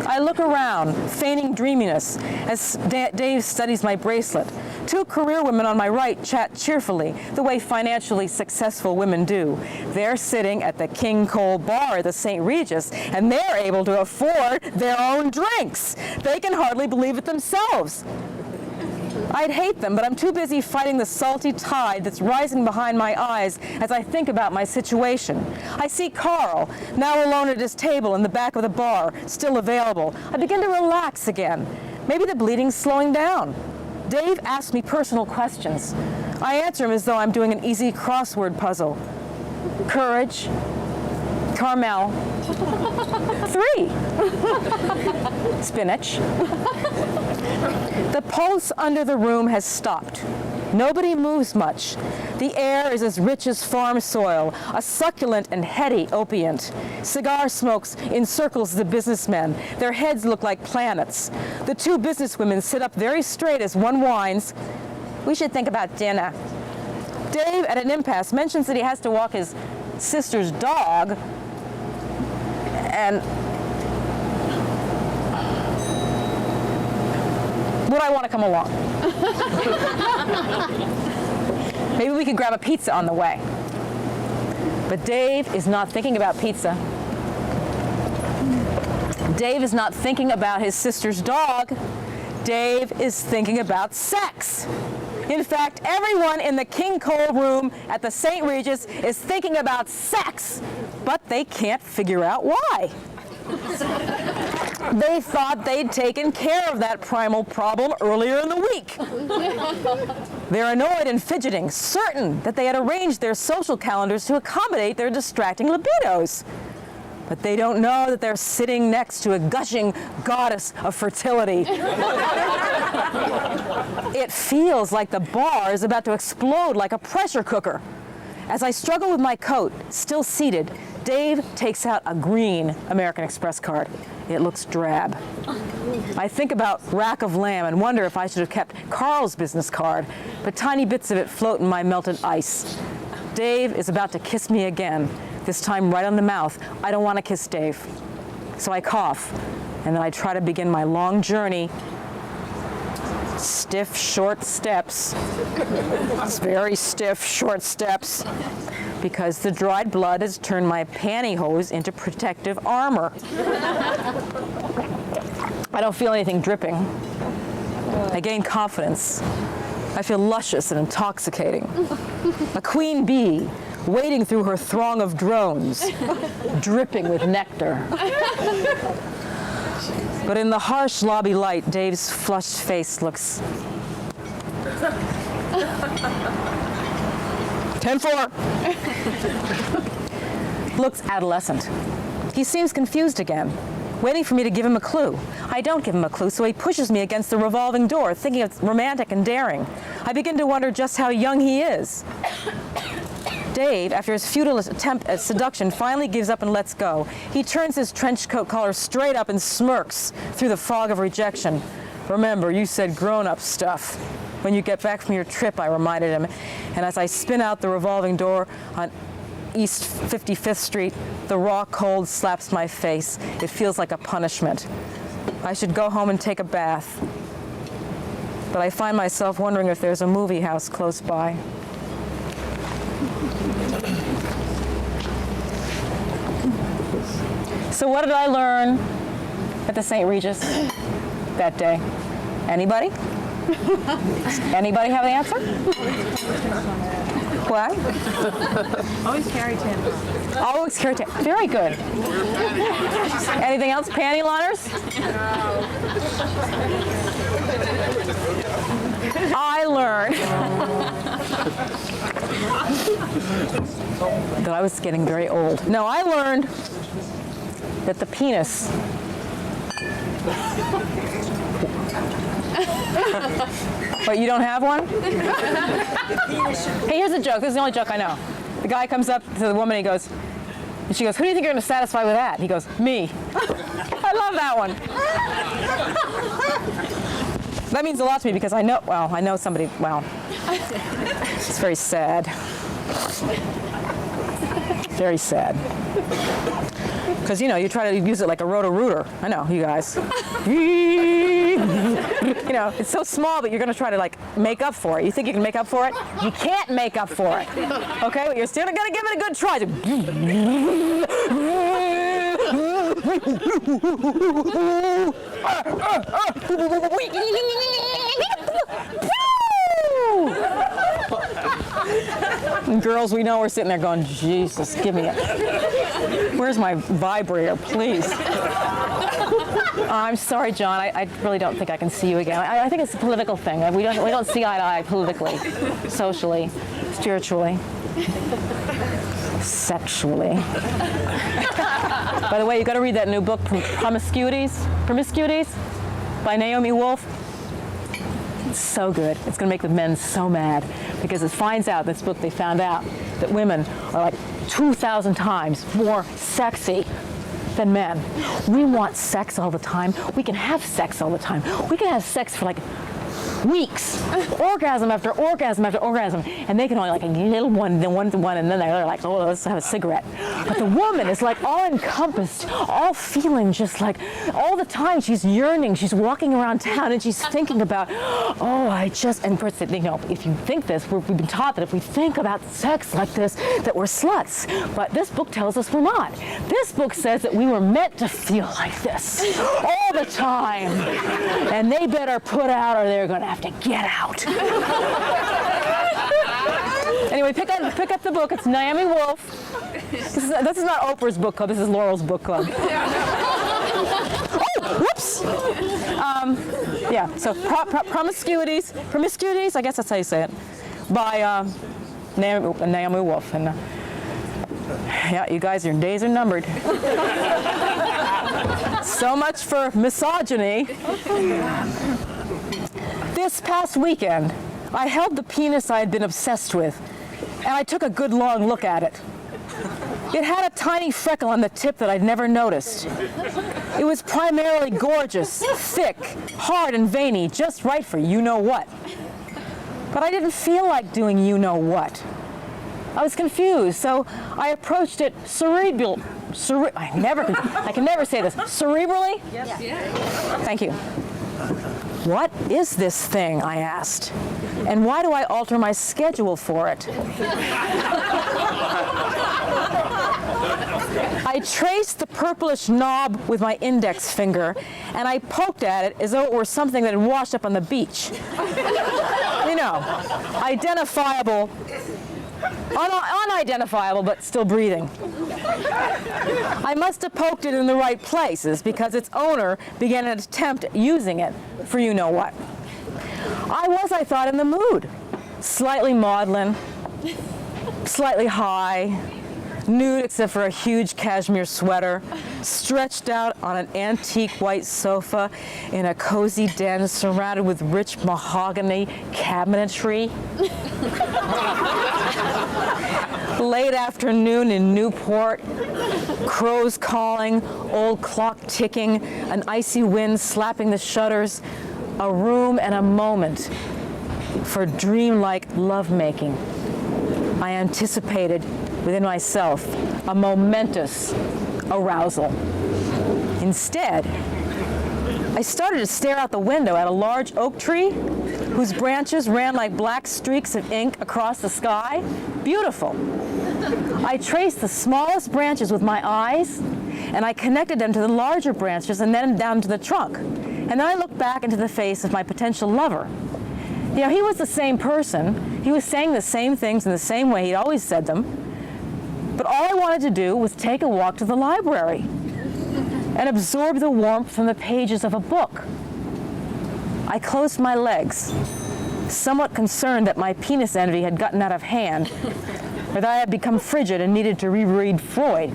I look around, feigning dreaminess, as Dave studies my bracelet. Two career women on my right chat cheerfully, the way financially successful women do. They're sitting at the King Cole bar at the St. Regis, and they're able to afford their own drinks. They can hardly believe it themselves. I'd hate them, but I'm too busy fighting the salty tide that's rising behind my eyes as I think about my situation. I see Carl, now alone at his table in the back of the bar, still available. I begin to relax again. Maybe the bleeding's slowing down. Dave asks me personal questions. I answer him as though I'm doing an easy crossword puzzle. Courage. Carmel. 3. Spinach. The pulse under the room has stopped. Nobody moves much. The air is as rich as farm soil, a succulent and heady opiate. Cigar smokes encircles the businessmen. Their heads look like planets. The two businesswomen sit up very straight as one whines, "We should think about dinner." Dave, at an impasse, mentions that he has to walk his sister's dog, and would I want to come along? Maybe we could grab a pizza on the way. But Dave is not thinking about pizza. Dave is not thinking about his sister's dog. Dave is thinking about sex. In fact, everyone in the King Cole room at the St. Regis is thinking about sex, but they can't figure out why. They thought they'd taken care of that primal problem earlier in the week. They're annoyed and fidgeting, certain that they had arranged their social calendars to accommodate their distracting libidos. But they don't know that they're sitting next to a gushing goddess of fertility. It feels like the bar is about to explode like a pressure cooker. As I struggle with my coat, still seated, Dave takes out a green American Express card. It looks drab. I think about rack of lamb and wonder if I should have kept Carl's business card, but tiny bits of it float in my melted ice. Dave is about to kiss me again, this time right on the mouth. I don't want to kiss Dave. So I cough, and then I try to begin my long journey. Stiff, short steps. It's very stiff, short steps, because the dried blood has turned my pantyhose into protective armor. I don't feel anything dripping. I gain confidence. I feel luscious and intoxicating. A queen bee wading through her throng of drones, dripping with nectar. But in the harsh lobby light, Dave's flushed face looks 10-4. Looks adolescent. He seems confused again, waiting for me to give him a clue. I don't give him a clue, so he pushes me against the revolving door, thinking it's romantic and daring. I begin to wonder just how young he is. Dave, after his futile attempt at seduction, finally gives up and lets go. He turns his trench coat collar straight up and smirks through the fog of rejection. "Remember, you said grown-up stuff. When you get back from your trip," I reminded him. And as I spin out the revolving door on East 55th Street, the raw cold slaps my face. It feels like a punishment. I should go home and take a bath. But I find myself wondering if there's a movie house close by. So what did I learn at the St. Regis that day? Anybody? Anybody have the answer? What? Always carry tampons. Always carry tampons. Very good. Anything else? Panty liners? I learned that I was getting very old. No, I learned that the penis But you don't have one? Hey, here's a joke. This is the only joke I know. The guy comes up to the woman and he goes, And she goes, who do you think you're going to satisfy with that? And he goes, me. I love that one. That means a lot to me because I know somebody, it's very sad. Very sad. Because, you try to use it like a roto-rooter. I know, you guys. It's so small, but you're going to try to, make up for it. You think you can make up for it? You can't make up for it. Okay? But you're still going to give it a good try. And girls, we know we're sitting there going, Jesus, give me it. Where's my vibrator, please? I'm sorry, John. I really don't think I can see you again. I think it's a political thing. We don't see eye to eye politically, socially, spiritually, sexually. By the way, you got to read that new book, Promiscuities, by Naomi Wolf. It's so good. It's going to make the men so mad because it finds out, this book, they found out that women are 2,000 times more sexy than men. We want sex all the time. We can have sex all the time. We can have sex for weeks, orgasm after orgasm after orgasm, and they can only a little one, and then they're like, oh, let's have a cigarette. But the woman is all encompassed, all feeling just all the time she's yearning, she's walking around town and she's thinking about, and of course, if you think this, we've been taught that if we think about sex like this, that we're sluts. But this book tells us we're not. This book says that we were meant to feel like this all the time, and they better put out or they're going to have to get out. Anyway, pick up the book. It's Naomi Wolf. This is not Oprah's book club. This is Laurel's book club. Oh, whoops. So Promiscuities, I guess that's how you say it, by Naomi Wolf. And you guys, your days are numbered. So much for misogyny. This past weekend, I held the penis I had been obsessed with, and I took a good long look at it. It had a tiny freckle on the tip that I'd never noticed. It was primarily gorgeous, thick, hard, and veiny, just right for you-know-what. But I didn't feel like doing you-know-what. I was confused, so I approached it I can never say this. Cerebrally? Yes. Thank you. What is this thing? I asked. And why do I alter my schedule for it? I traced the purplish knob with my index finger, and I poked at it as though it were something that had washed up on the beach. Identifiable, unidentifiable, but still breathing. I must have poked it in the right places because its owner began an attempt at using it for you-know-what. I thought, in the mood. Slightly maudlin, slightly high, nude except for a huge cashmere sweater, stretched out on an antique white sofa in a cozy den surrounded with rich mahogany cabinetry. Late afternoon in Newport, crows calling, old clock ticking, an icy wind slapping the shutters, a room and a moment for dreamlike lovemaking. I anticipated within myself a momentous arousal. Instead, I started to stare out the window at a large oak tree whose branches ran like black streaks of ink across the sky. Beautiful. I traced the smallest branches with my eyes, and I connected them to the larger branches and then down to the trunk. And then I looked back into the face of my potential lover. He was the same person. He was saying the same things in the same way he'd always said them. But all I wanted to do was take a walk to the library and absorb the warmth from the pages of a book. I closed my legs, somewhat concerned that my penis envy had gotten out of hand, or that I had become frigid and needed to reread Freud.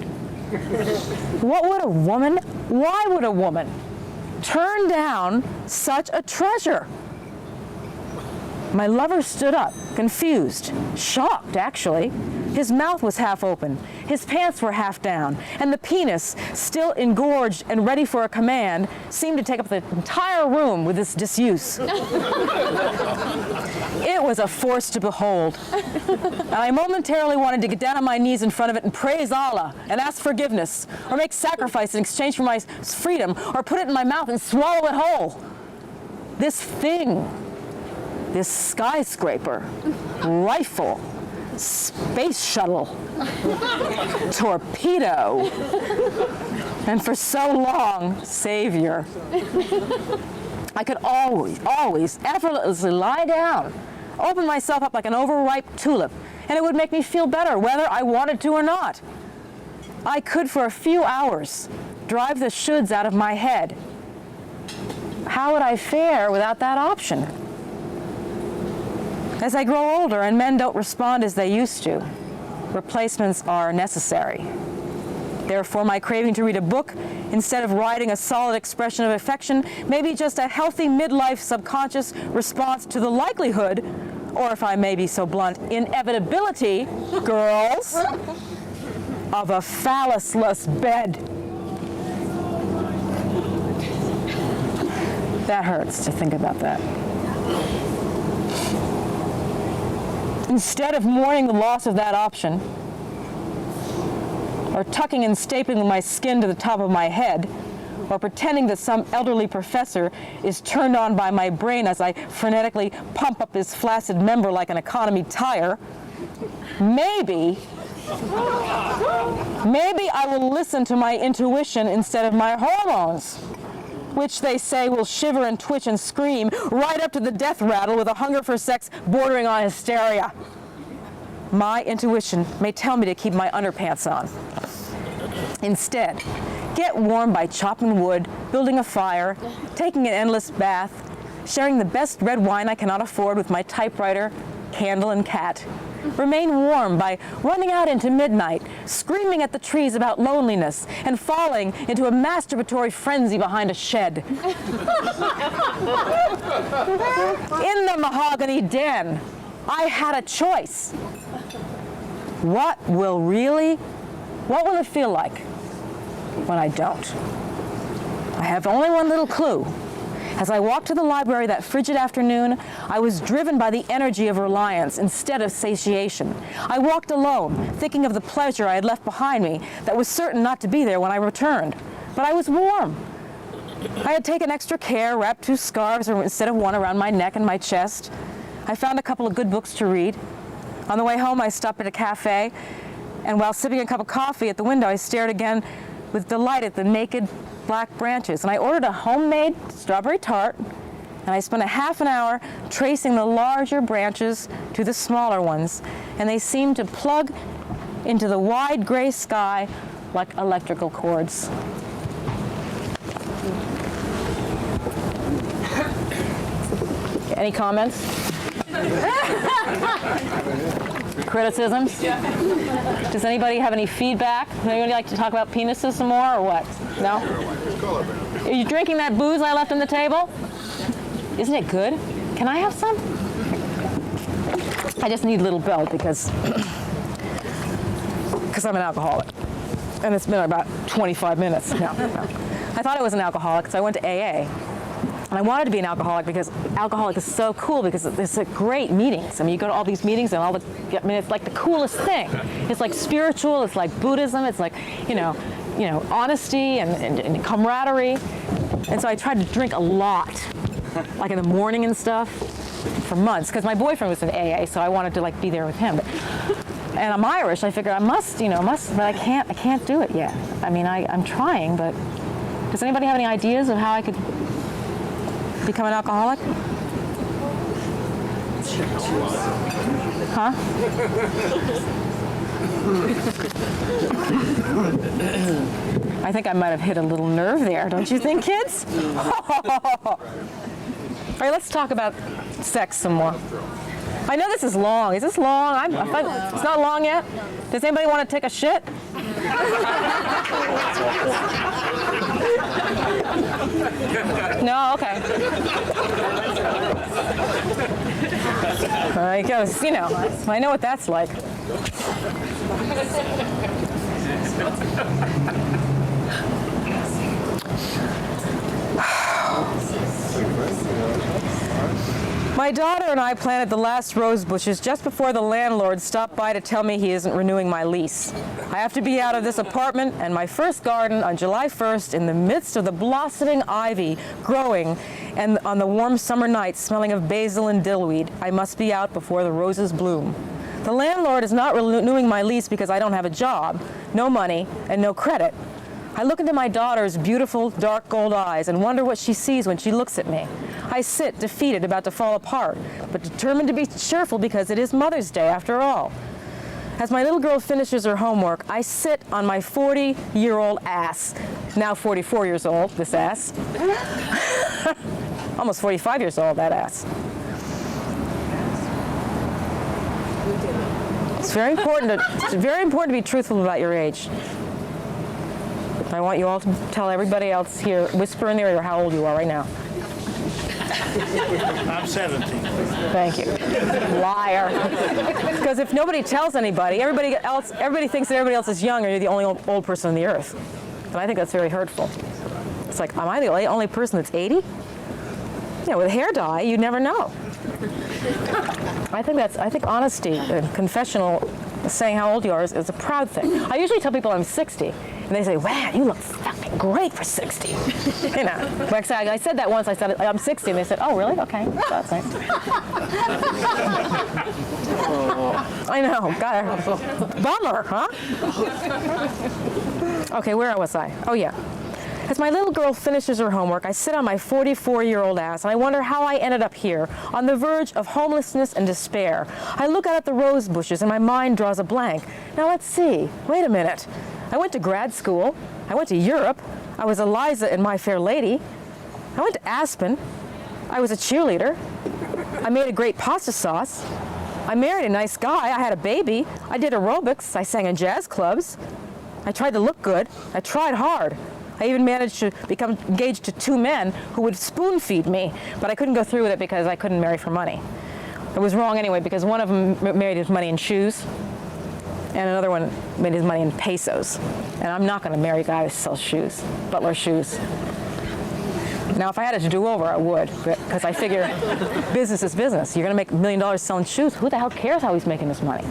Why would a woman turn down such a treasure? My lover stood up, confused, shocked actually, His mouth was half open, his pants were half down, and the penis, still engorged and ready for a command, seemed to take up the entire room with its disuse. It was a force to behold, and I momentarily wanted to get down on my knees in front of it and praise Allah and ask forgiveness, or make sacrifice in exchange for my freedom, or put it in my mouth and swallow it whole. This thing, this skyscraper, rifle, space shuttle, torpedo, and for so long, savior. I could always effortlessly lie down, open myself up like an overripe tulip, and it would make me feel better whether I wanted to or not. I could, for a few hours, drive the shoulds out of my head. How would I fare without that option? As I grow older and men don't respond as they used to, replacements are necessary. Therefore, my craving to read a book, instead of writing a solid expression of affection, may be just a healthy midlife subconscious response to the likelihood, or if I may be so blunt, inevitability, girls, of a phallusless bed. That hurts to think about that. Instead of mourning the loss of that option, or tucking and stapling my skin to the top of my head, or pretending that some elderly professor is turned on by my brain as I frenetically pump up his flaccid member like an economy tire, maybe I will listen to my intuition instead of my hormones, which they say will shiver and twitch and scream right up to the death rattle with a hunger for sex bordering on hysteria. My intuition may tell me to keep my underpants on. Instead, get warm by chopping wood, building a fire, taking an endless bath, sharing the best red wine I cannot afford with my typewriter, candle, and cat. Remain warm by running out into midnight, screaming at the trees about loneliness, and falling into a masturbatory frenzy behind a shed. In the mahogany den, I had a choice. What will it feel like when I don't? I have only one little clue. As I walked to the library that frigid afternoon, I was driven by the energy of reliance instead of satiation. I walked alone, thinking of the pleasure I had left behind me that was certain not to be there when I returned. But I was warm. I had taken extra care, wrapped 2 scarves instead of one around my neck and my chest. I found a couple of good books to read. On the way home, I stopped at a cafe, and while sipping a cup of coffee at the window, I stared again with delight at the naked black branches, and I ordered a homemade strawberry tart, and I spent a half an hour tracing the larger branches to the smaller ones, and they seemed to plug into the wide gray sky like electrical cords. Any comments? Criticisms? Does anybody have any feedback? Would anybody like to talk about penises some more, or what? No? Are you drinking that booze I left on the table? Isn't it good? Can I have some? I just need a little belt because I'm an alcoholic. And it's been about 25 minutes. No. I thought I was an alcoholic, so I went to AA. And I wanted to be an alcoholic because alcoholic is so cool because it's a great meetings. I mean, you go to all these meetings and it's like the coolest thing. It's like spiritual, it's like Buddhism, it's like, honesty and camaraderie. And so I tried to drink a lot, like in the morning and stuff, for months, because my boyfriend was in AA, so I wanted to be there with him. And I'm Irish, I figured I must, but I can't do it yet. I mean, I'm trying, but does anybody have any ideas of how I could become an alcoholic? Huh? I think I might have hit a little nerve there, don't you think, kids? All right, let's talk about sex some more. I know this is long. Is this long? It's not long yet? Does anybody want to take a shit? No? Okay. There he goes. I know what that's like. My daughter and I planted the last rose bushes just before the landlord stopped by to tell me he isn't renewing my lease. I have to be out of this apartment and my first garden on July 1st in the midst of the blossoming ivy growing and on the warm summer nights smelling of basil and dillweed. I must be out before the roses bloom. The landlord is not renewing my lease because I don't have a job, no money, and no credit. I look into my daughter's beautiful dark gold eyes and wonder what she sees when she looks at me. I sit defeated, about to fall apart, but determined to be cheerful because it is Mother's Day after all. As my little girl finishes her homework, I sit on my 40-year-old ass. Now 44 years old, this ass. Almost 45 years old, that ass. It's very important to be truthful about your age. I want you all to tell everybody else here, whisper in their ear how old you are right now. I'm 17. Thank you. Liar. Because if nobody tells anybody, everybody thinks that everybody else is young, or you're the only old person on the earth. And I think that's very hurtful. It's like, am I the only person that's 80? Yeah, with hair dye, you never know. I think honesty and confessional, saying how old you are is a proud thing. I usually tell people I'm 60, and they say, wow, you look fucking great for 60. You know, like I said that once, I said, I'm 60, and they said, oh, really? Okay, that's nice. I know, bummer, huh? Okay, where was I? Oh, yeah. As my little girl finishes her homework, I sit on my 44-year-old ass, and I wonder how I ended up here, on the verge of homelessness and despair. I look out at the rose bushes, and my mind draws a blank. Now let's see. Wait a minute. I went to grad school. I went to Europe. I was Eliza in My Fair Lady. I went to Aspen. I was a cheerleader. I made a great pasta sauce. I married a nice guy. I had a baby. I did aerobics. I sang in jazz clubs. I tried to look good. I tried hard. I even managed to become engaged to 2 men who would spoon feed me, but I couldn't go through with it because I couldn't marry for money. It was wrong anyway, because one of them married his money in shoes, and another one made his money in pesos. And I'm not going to marry a guy who sells shoes, Butler shoes. Now, if I had it to do over, I would, because I figure business is business. You're going to make $1 million selling shoes. Who the hell cares how he's making his money?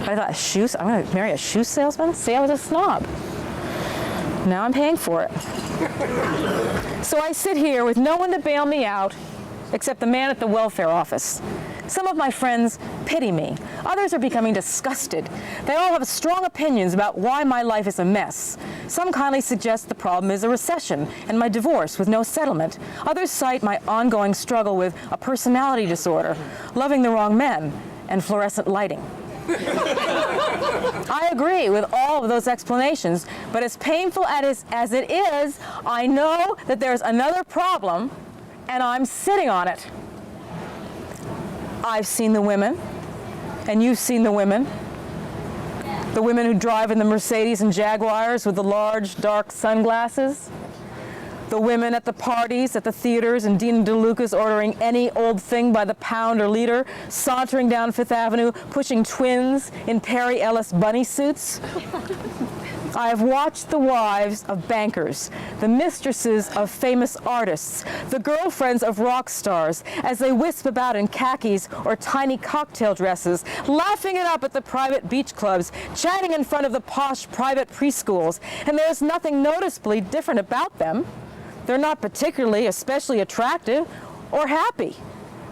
I thought, shoes? I'm going to marry a shoe salesman? See, I was a snob. Now I'm paying for it. So I sit here with no one to bail me out except the man at the welfare office. Some of my friends pity me. Others are becoming disgusted. They all have strong opinions about why my life is a mess. Some kindly suggest the problem is a recession and my divorce with no settlement. Others cite my ongoing struggle with a personality disorder, loving the wrong men, and fluorescent lighting. I agree with all of those explanations, but as painful as it is, I know that there's another problem, and I'm sitting on it. I've seen the women, and you've seen the women. The women who drive in the Mercedes and Jaguars with the large, dark sunglasses. The women at the parties, at the theaters, and Dean DeLuca's ordering any old thing by the pound or liter, sauntering down Fifth Avenue, pushing twins in Perry Ellis bunny suits. I have watched the wives of bankers, the mistresses of famous artists, the girlfriends of rock stars, as they wisp about in khakis or tiny cocktail dresses, laughing it up at the private beach clubs, chatting in front of the posh private preschools, and there's nothing noticeably different about them. They're not particularly especially attractive or happy,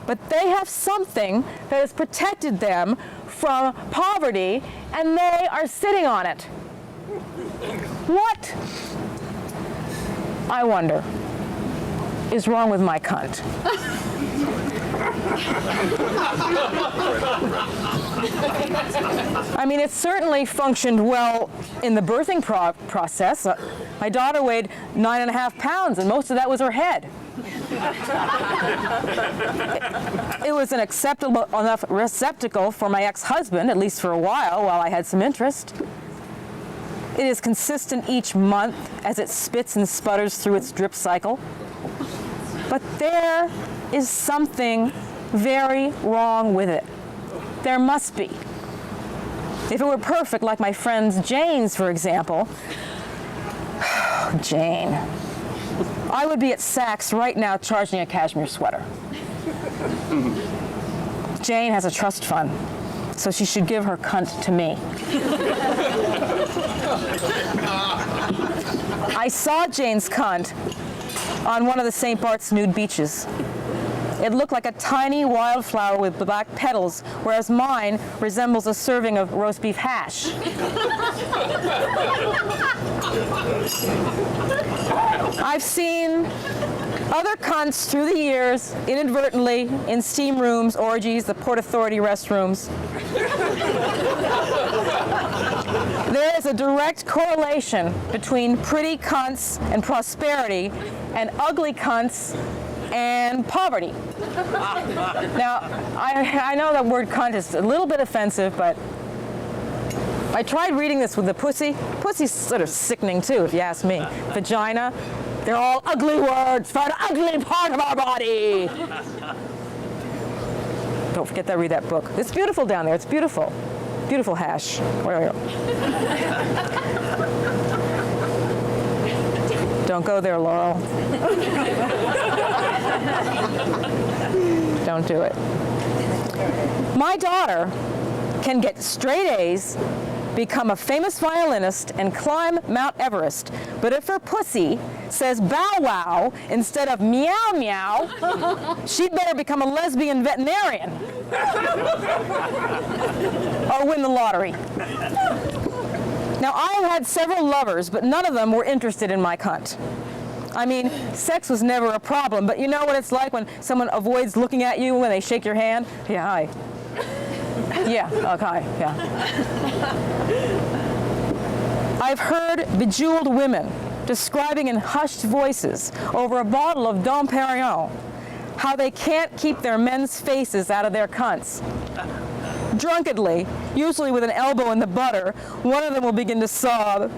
but they have something that has protected them from poverty, and they are sitting on it. What, I wonder, is wrong with my cunt? I mean, it certainly functioned well in the birthing process. My daughter weighed 9.5 pounds, and most of that was her head. It was an acceptable enough receptacle for my ex-husband, at least for a while I had some interest. It is consistent each month as it spits and sputters through its drip cycle. But there is something very wrong with it. There must be. If it were perfect, like my friend's Jane's, for example, Jane, I would be at Saks right now charging a cashmere sweater. Jane has a trust fund, so she should give her cunt to me. I saw Jane's cunt on one of the St. Bart's nude beaches. It looked like a tiny wildflower with black petals, whereas mine resembles a serving of roast beef hash. I've seen other cunts through the years, inadvertently, in steam rooms, orgies, the Port Authority restrooms. There is a direct correlation between pretty cunts and prosperity and ugly cunts and poverty. Now, I know that word cunt is a little bit offensive, but I tried reading this with the pussy. Pussy's sort of sickening too, if you ask me. Vagina, they're all ugly words for an ugly part of our body. Don't forget to read that book. It's beautiful down there, it's beautiful. Beautiful hash. Don't go there, Laurel. Don't do it. My daughter can get straight A's, become a famous violinist, and climb Mount Everest. But if her pussy says bow wow instead of meow meow, she'd better become a lesbian veterinarian or win the lottery. Now, I had several lovers, but none of them were interested in my cunt. I mean, sex was never a problem, but you know what it's like when someone avoids looking at you when they shake your hand? Yeah, hi. Yeah, okay, yeah. I've heard bejeweled women describing in hushed voices over a bottle of Dom Perignon how they can't keep their men's faces out of their cunts. Drunkenly, usually with an elbow in the butter, one of them will begin to sob.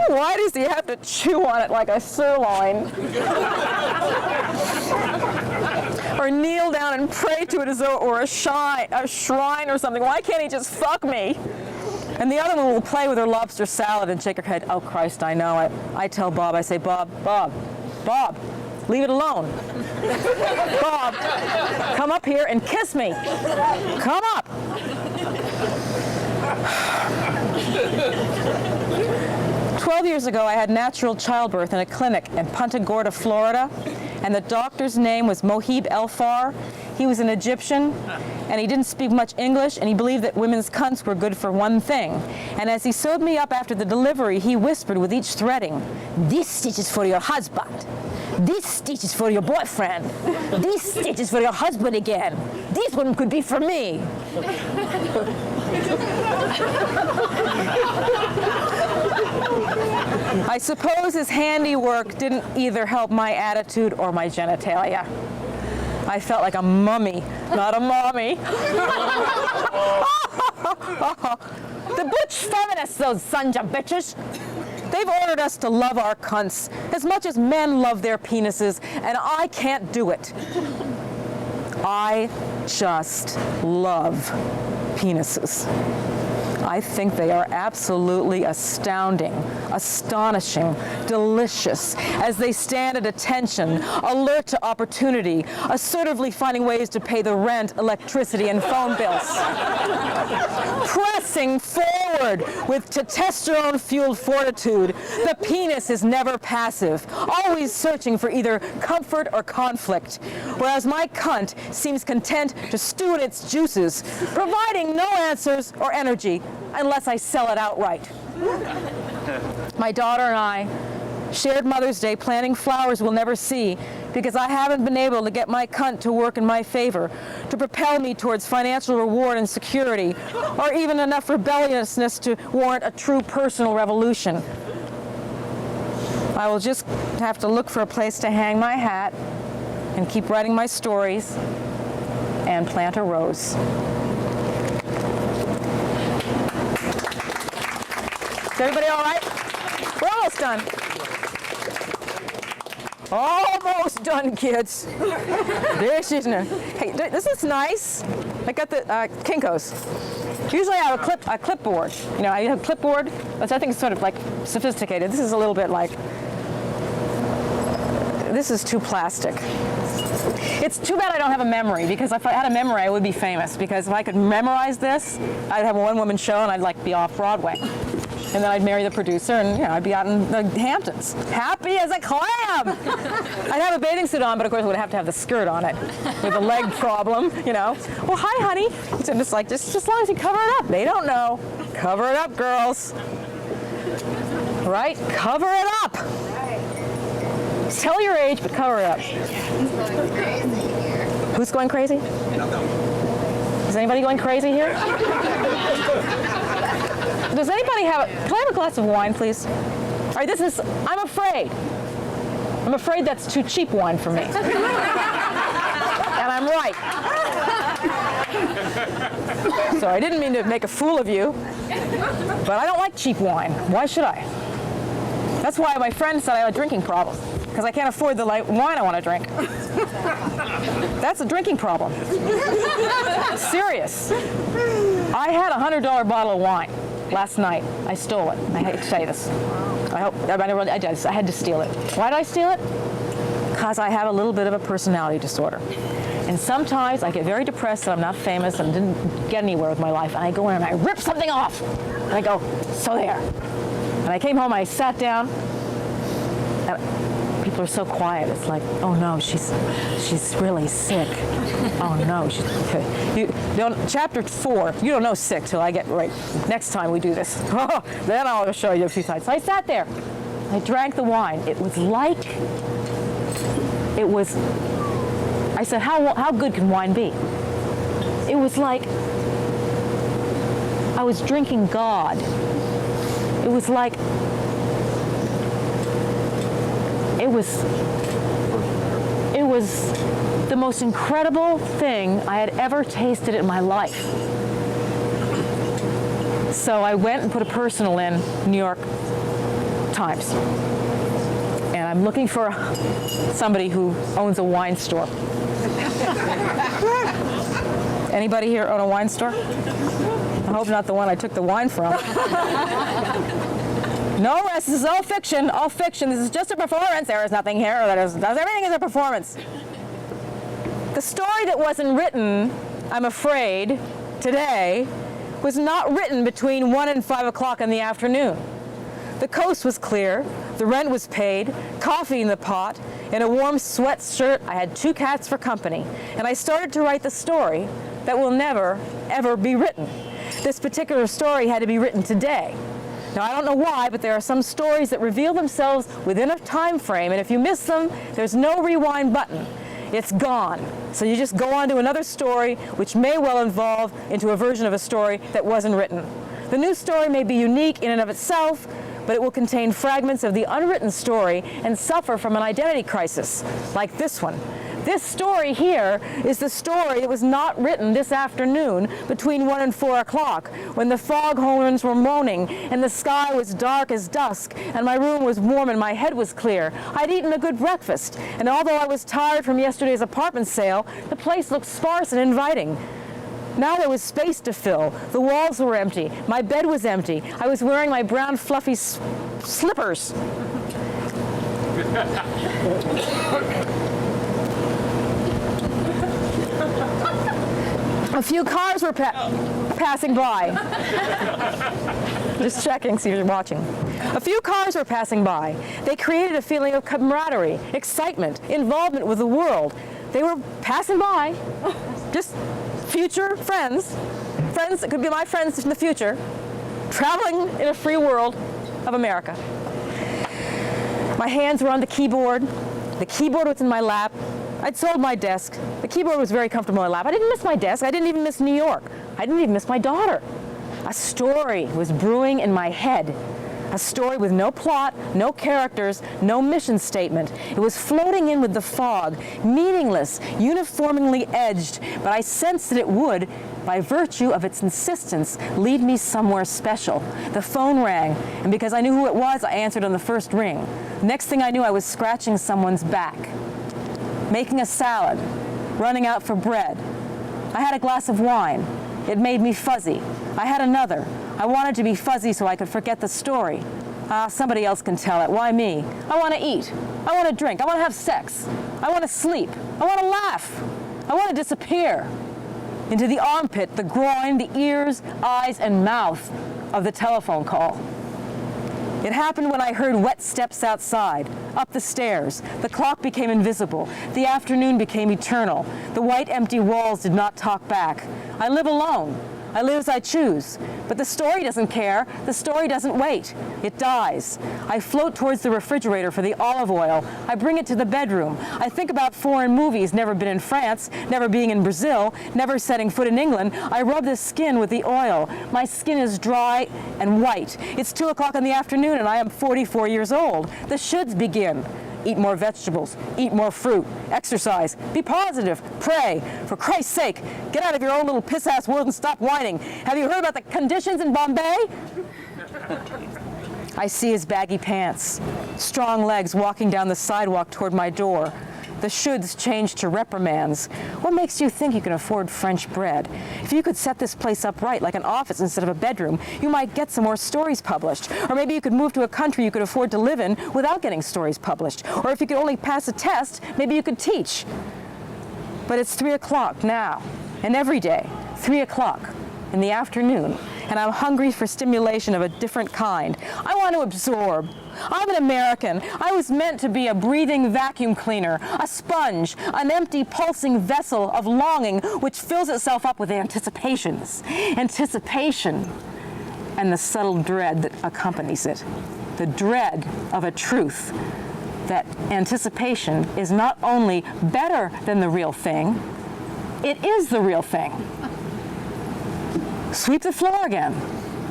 Why does he have to chew on it like a sirloin? Or kneel down and pray to it as though it were a shrine or something. Why can't he just fuck me? And the other one will play with her lobster salad and shake her head. Oh, Christ, I know it. I tell Bob, I say, Bob, leave it alone. Bob, come up here and kiss me. Come up. 12 years ago, I had natural childbirth in a clinic in Punta Gorda, Florida, and the doctor's name was Mohib Elfar. He was an Egyptian, and he didn't speak much English, and he believed that women's cunts were good for one thing. And as he sewed me up after the delivery, he whispered with each threading, "This stitch is for your husband. This stitch is for your boyfriend. This stitch is for your husband again. This one could be for me." I suppose his handiwork didn't either help my attitude or my genitalia. I felt like a mummy, not a mommy. The butch feminists, those sons of bitches. They've ordered us to love our cunts as much as men love their penises, and I can't do it. I just love penises. I think they are absolutely astounding, astonishing, delicious, as they stand at attention, alert to opportunity, assertively finding ways to pay the rent, electricity, and phone bills. Pressing forward with testosterone-fueled fortitude, the penis is never passive, always searching for either comfort or conflict, whereas my cunt seems content to stew in its juices, providing no answers or energy unless I sell it outright. My daughter and I shared Mother's Day planning flowers we'll never see because I haven't been able to get my cunt to work in my favor, to propel me towards financial reward and security, or even enough rebelliousness to warrant a true personal revolution. I will just have to look for a place to hang my hat and keep writing my stories and plant a rose. Is everybody all right? We're almost done. Almost done, kids. This isn't a, hey, this is nice. I got the Kinko's. Usually I have a clipboard. You know, I have a clipboard, which I think is sort of like sophisticated. This is a little bit like, this is too plastic. It's too bad I don't have a memory, because if I had a memory, I would be famous. Because if I could memorize this, I'd have a one-woman show and I'd like be off Broadway. And then I'd marry the producer and, you know, I'd be out in the Hamptons. Happy as a clam! I'd have a bathing suit on, but of course I would have to have the skirt on it with a leg problem, you know. Well, hi, honey. So I'm just like, just as long as you cover it up. They don't know. Cover it up, girls. Right? Cover it up. Tell your age, but cover it up. Who's going crazy? Is anybody going crazy here? Does anybody have, can I have a glass of wine, please? All right, I'm afraid. I'm afraid that's too cheap wine for me. And I'm right. So I didn't mean to make a fool of you, but I don't like cheap wine. Why should I? That's why my friend said I had a drinking problem, because I can't afford the wine I want to drink. That's a drinking problem. Serious. I had a $100 bottle of wine last night. I stole it. I hate to say this. I had to steal it. Why did I steal it? Because I have a little bit of a personality disorder. And sometimes I get very depressed that I'm not famous and didn't get anywhere with my life. And I go in and I rip something off. And I go, so there. And I came home, I sat down, and people are so quiet. It's like, oh no, she's really sick. Oh no, chapter 4. You don't know sick till I get right. Next time we do this, then I'll show you a few times. So I sat there. I drank the wine. I said, how good can wine be? It was like I was drinking God. It was like, it was the most incredible thing I had ever tasted in my life. So I went and put a personal in New York Times. And I'm looking for somebody who owns a wine store. Anybody here own a wine store? I hope not the one I took the wine from. No, this is all fiction, all fiction. This is just a performance. There is nothing here. Everything is a performance. The story that wasn't written, I'm afraid, today, was not written between 1 and 5 o'clock in the afternoon. The coast was clear, the rent was paid, coffee in the pot, in a warm sweatshirt. I had 2 cats for company, and I started to write the story that will never, ever be written. This particular story had to be written today. Now, I don't know why, but there are some stories that reveal themselves within a time frame, and if you miss them, there's no rewind button. It's gone. So you just go on to another story, which may well evolve into a version of a story that wasn't written. The new story may be unique in and of itself, but it will contain fragments of the unwritten story and suffer from an identity crisis, like this one. This story here is the story that was not written this afternoon between 1 and 4 o'clock, when the foghorns were moaning and the sky was dark as dusk and my room was warm and my head was clear. I'd eaten a good breakfast, and although I was tired from yesterday's apartment sale, the place looked sparse and inviting. Now there was space to fill. The walls were empty. My bed was empty. I was wearing my brown fluffy slippers. A few cars were passing by. Just checking, see if you're watching. A few cars were passing by. They created a feeling of camaraderie, excitement, involvement with the world. They were passing by, just future friends that could be my friends in the future, traveling in a free world of America. My hands were on the keyboard. The keyboard was in my lap. I'd sold my desk. The keyboard was very comfortable in my lap. I didn't miss my desk. I didn't even miss New York. I didn't even miss my daughter. A story was brewing in my head. A story with no plot, no characters, no mission statement. It was floating in with the fog, meaningless, uniformly edged, but I sensed that it would, by virtue of its insistence, lead me somewhere special. The phone rang, and because I knew who it was, I answered on the first ring. Next thing I knew, I was scratching someone's back, making a salad, running out for bread. I had a glass of wine. It made me fuzzy. I had another. I wanted to be fuzzy so I could forget the story. Somebody else can tell it. Why me? I want to eat. I want to drink. I want to have sex. I want to sleep. I want to laugh. I want to disappear into the armpit, the groin, the ears, eyes, and mouth of the telephone call. It happened when I heard wet steps outside, up the stairs. The clock became invisible. The afternoon became eternal. The white, empty walls did not talk back. I live alone. I live as I choose. But the story doesn't care. The story doesn't wait. It dies. I float towards the refrigerator for the olive oil. I bring it to the bedroom. I think about foreign movies, never been in France, never being in Brazil, never setting foot in England. I rub the skin with the oil. My skin is dry and white. It's 2 o'clock in the afternoon and I am 44 years old. The shoulds begin. Eat more vegetables, eat more fruit, exercise, be positive, pray. For Christ's sake, get out of your own little piss-ass world and stop whining. Have you heard about the conditions in Bombay? I see his baggy pants, strong legs walking down the sidewalk toward my door. The shoulds change to reprimands. What makes you think you can afford French bread? If you could set this place up right, like an office instead of a bedroom, you might get some more stories published. Or maybe you could move to a country you could afford to live in without getting stories published. Or if you could only pass a test, maybe you could teach. But it's 3 o'clock now, and every day, 3 o'clock in the afternoon, and I'm hungry for stimulation of a different kind. I want to absorb. I'm an American. I was meant to be a breathing vacuum cleaner, a sponge, an empty pulsing vessel of longing which fills itself up with anticipations. Anticipation and the subtle dread that accompanies it. The dread of a truth. That anticipation is not only better than the real thing, it is the real thing. Sweep the floor again.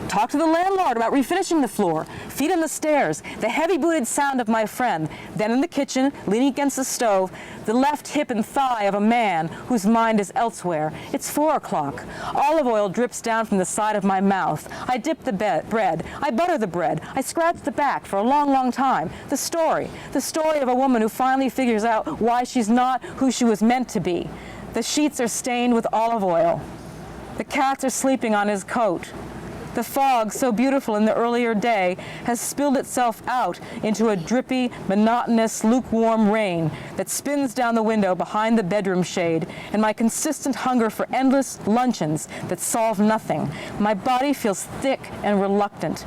Talk to the landlord about refinishing the floor. Feet on the stairs. The heavy-booted sound of my friend. Then in the kitchen, leaning against the stove, the left hip and thigh of a man whose mind is elsewhere. It's 4 o'clock. Olive oil drips down from the side of my mouth. I dip the bread. I butter the bread. I scratch the back for a long, long time. The story of a woman who finally figures out why she's not who she was meant to be. The sheets are stained with olive oil. The cats are sleeping on his coat. The fog, so beautiful in the earlier day, has spilled itself out into a drippy, monotonous, lukewarm rain that spins down the window behind the bedroom shade, and my consistent hunger for endless luncheons that solve nothing. My body feels thick and reluctant.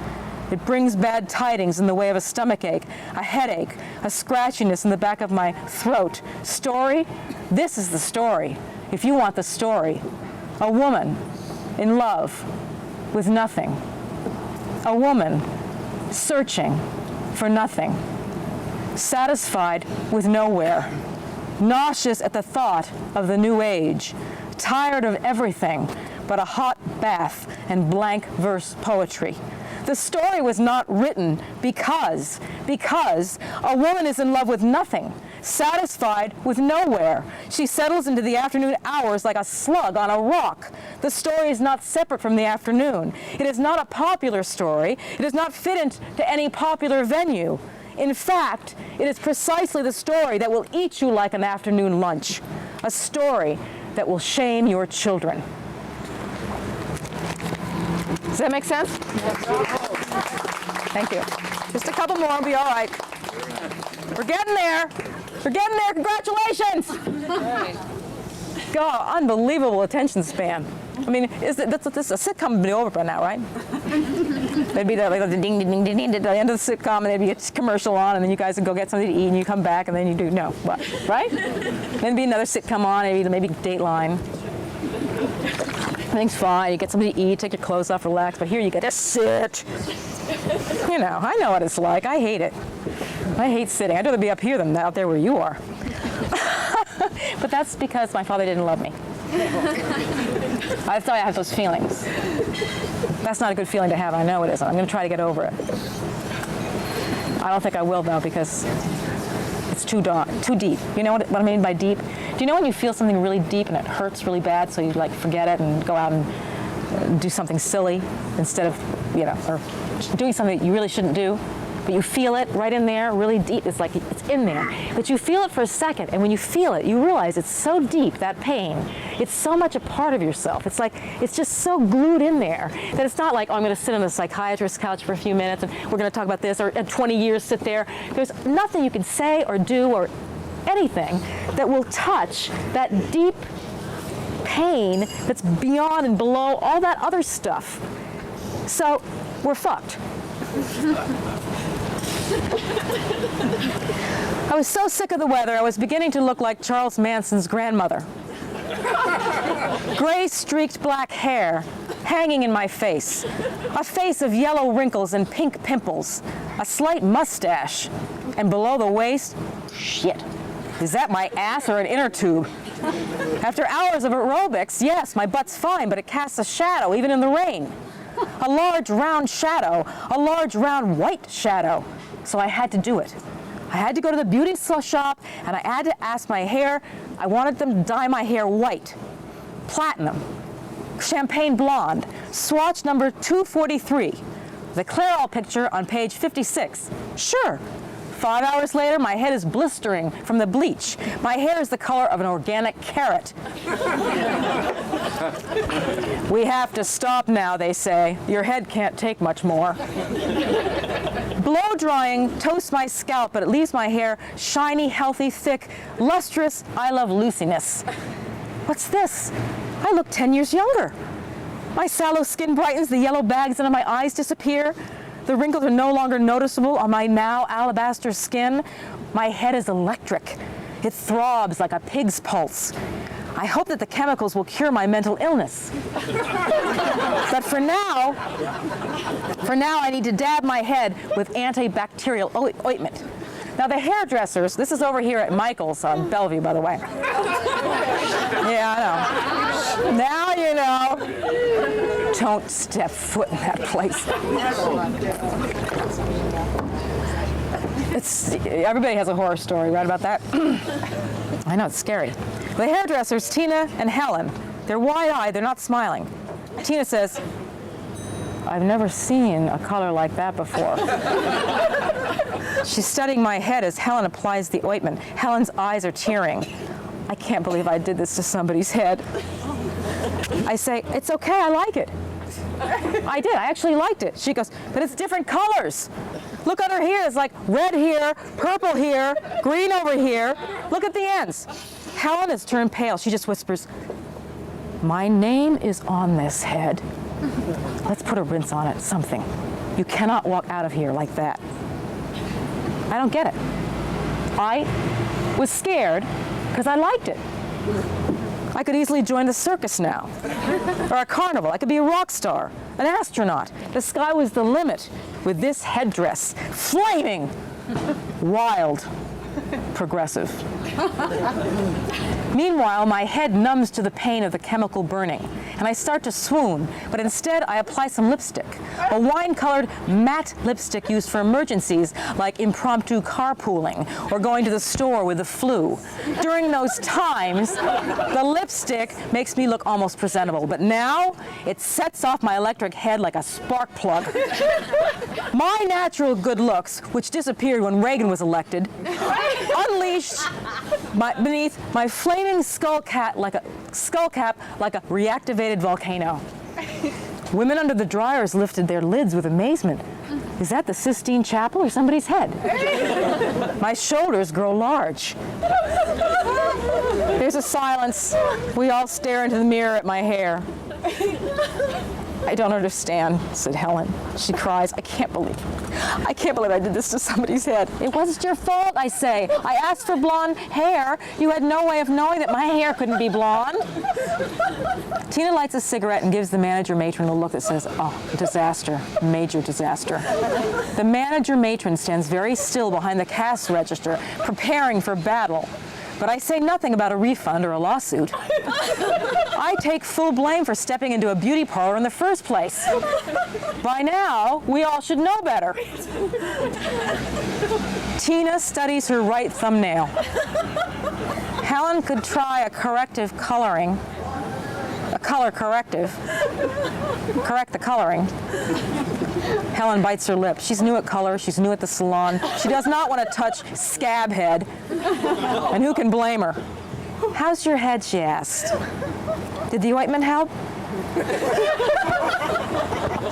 It brings bad tidings in the way of a stomachache, a headache, a scratchiness in the back of my throat. Story? This is the story, if you want the story. A woman in love with nothing. A woman searching for nothing. Satisfied with nowhere. Nauseous at the thought of the new age. Tired of everything but a hot bath and blank verse poetry. The story was not written because a woman is in love with nothing, satisfied with nowhere. She settles into the afternoon hours like a slug on a rock. The story is not separate from the afternoon. It is not a popular story. It does not fit into any popular venue. In fact, it is precisely the story that will eat you like an afternoon lunch. A story that will shame your children. Does that make sense? Thank you. Just a couple more, I'll be all right. We're getting there. We're getting there. Congratulations. God, unbelievable attention span. I mean, this a sitcom would be over by now, right? There'd be the ding, ding, ding, ding, ding at the end of the sitcom, and there'd be a commercial on, and then you guys would go get something to eat, and you come back, and then you do, no, what, right? Then there'd be another sitcom on, maybe Dateline. Everything's fine, you get something to eat, take your clothes off, relax, but here you get to sit. You know, I know what it's like. I hate it. I hate sitting. I'd rather be up here than out there where you are. But that's because my father didn't love me. I thought I had those feelings. That's not a good feeling to have. I know it isn't. I'm going to try to get over it. I don't think I will, though, because it's too deep. You know what I mean by deep? Do you know when you feel something really deep and it hurts really bad, so you like forget it and go out and do something silly instead of, or doing something that you really shouldn't do? but you feel it right in there, really deep. It's like it's in there. But you feel it for a second, and when you feel it, you realize it's so deep, that pain. It's so much a part of yourself. It's like, it's just so glued in there that it's not like, oh, I'm going to sit on the psychiatrist's couch for a few minutes and we're going to talk about this, or in 20 years sit there. There's nothing you can say or do or anything that will touch that deep pain that's beyond and below all that other stuff. So we're fucked. I was so sick of the weather, I was beginning to look like Charles Manson's grandmother. Gray streaked black hair hanging in my face, a face of yellow wrinkles and pink pimples, a slight mustache, and below the waist, shit. Is that my ass or an inner tube? After hours of aerobics, yes, my butt's fine, but it casts a shadow even in the rain. A large round shadow, a large round white shadow. So I had to do it. I had to go to the beauty shop and I had to ask my hair. I wanted them to dye my hair white, platinum, champagne blonde, swatch number 243, the Laurel picture on page 56. Sure. 5 hours later, my head is blistering from the bleach. My hair is the color of an organic carrot. We have to stop now, they say. Your head can't take much more. Blow drying toasts my scalp, but it leaves my hair shiny, healthy, thick, lustrous. I love loosiness. What's this? I look 10 years younger. My sallow skin brightens, the yellow bags under my eyes disappear. The wrinkles are no longer noticeable on my now alabaster skin. My head is electric. It throbs like a pig's pulse. I hope that the chemicals will cure my mental illness. But for now I need to dab my head with antibacterial ointment. Now the hairdressers, this is over here at Michael's on Bellevue, by the way. Yeah, I know. Now you know. Don't step foot in that place. Everybody has a horror story, right, about that? I know, it's scary. The hairdressers, Tina and Helen, they're wide-eyed, they're not smiling. Tina says, I've never seen a color like that before. She's studying my head as Helen applies the ointment. Helen's eyes are tearing. I can't believe I did this to somebody's head. I say, it's okay, I like it. I did, I actually liked it. She goes, but it's different colors. Look under here, it's like red here, purple here, green over here. Look at the ends. Helen has turned pale. She just whispers, my name is on this head. Let's put a rinse on it, something. You cannot walk out of here like that. I don't get it. I was scared because I liked it. I could easily join the circus now, or a carnival. I could be a rock star, an astronaut. The sky was the limit with this headdress, flaming, wild, progressive. Meanwhile, my head numbs to the pain of the chemical burning, and I start to swoon, but instead I apply some lipstick, a wine-colored matte lipstick used for emergencies like impromptu carpooling or going to the store with the flu. During those times, the lipstick makes me look almost presentable, but now it sets off my electric head like a spark plug. My natural good looks, which disappeared when Reagan was elected, unleashed beneath my flaming skull cap like a reactivated volcano. Women under the dryers lifted their lids with amazement. Is that the Sistine Chapel or somebody's head? My shoulders grow large. There's a silence. We all stare into the mirror at my hair. I don't understand, said Helen. She cries, I can't believe I did this to somebody's head. It wasn't your fault, I say. I asked for blonde hair. You had no way of knowing that my hair couldn't be blonde. Tina lights a cigarette and gives the manager matron a look that says, oh, disaster, major disaster. The manager matron stands very still behind the cash register, preparing for battle. But I say nothing about a refund or a lawsuit. I take full blame for stepping into a beauty parlor in the first place. By now, we all should know better. Tina studies her right thumbnail. Helen could try a corrective coloring, a color corrective, correct the coloring. Helen bites her lip. She's new at color. She's new at the salon. She does not want to touch scab head. And who can blame her? How's your head, she asked. Did the ointment help?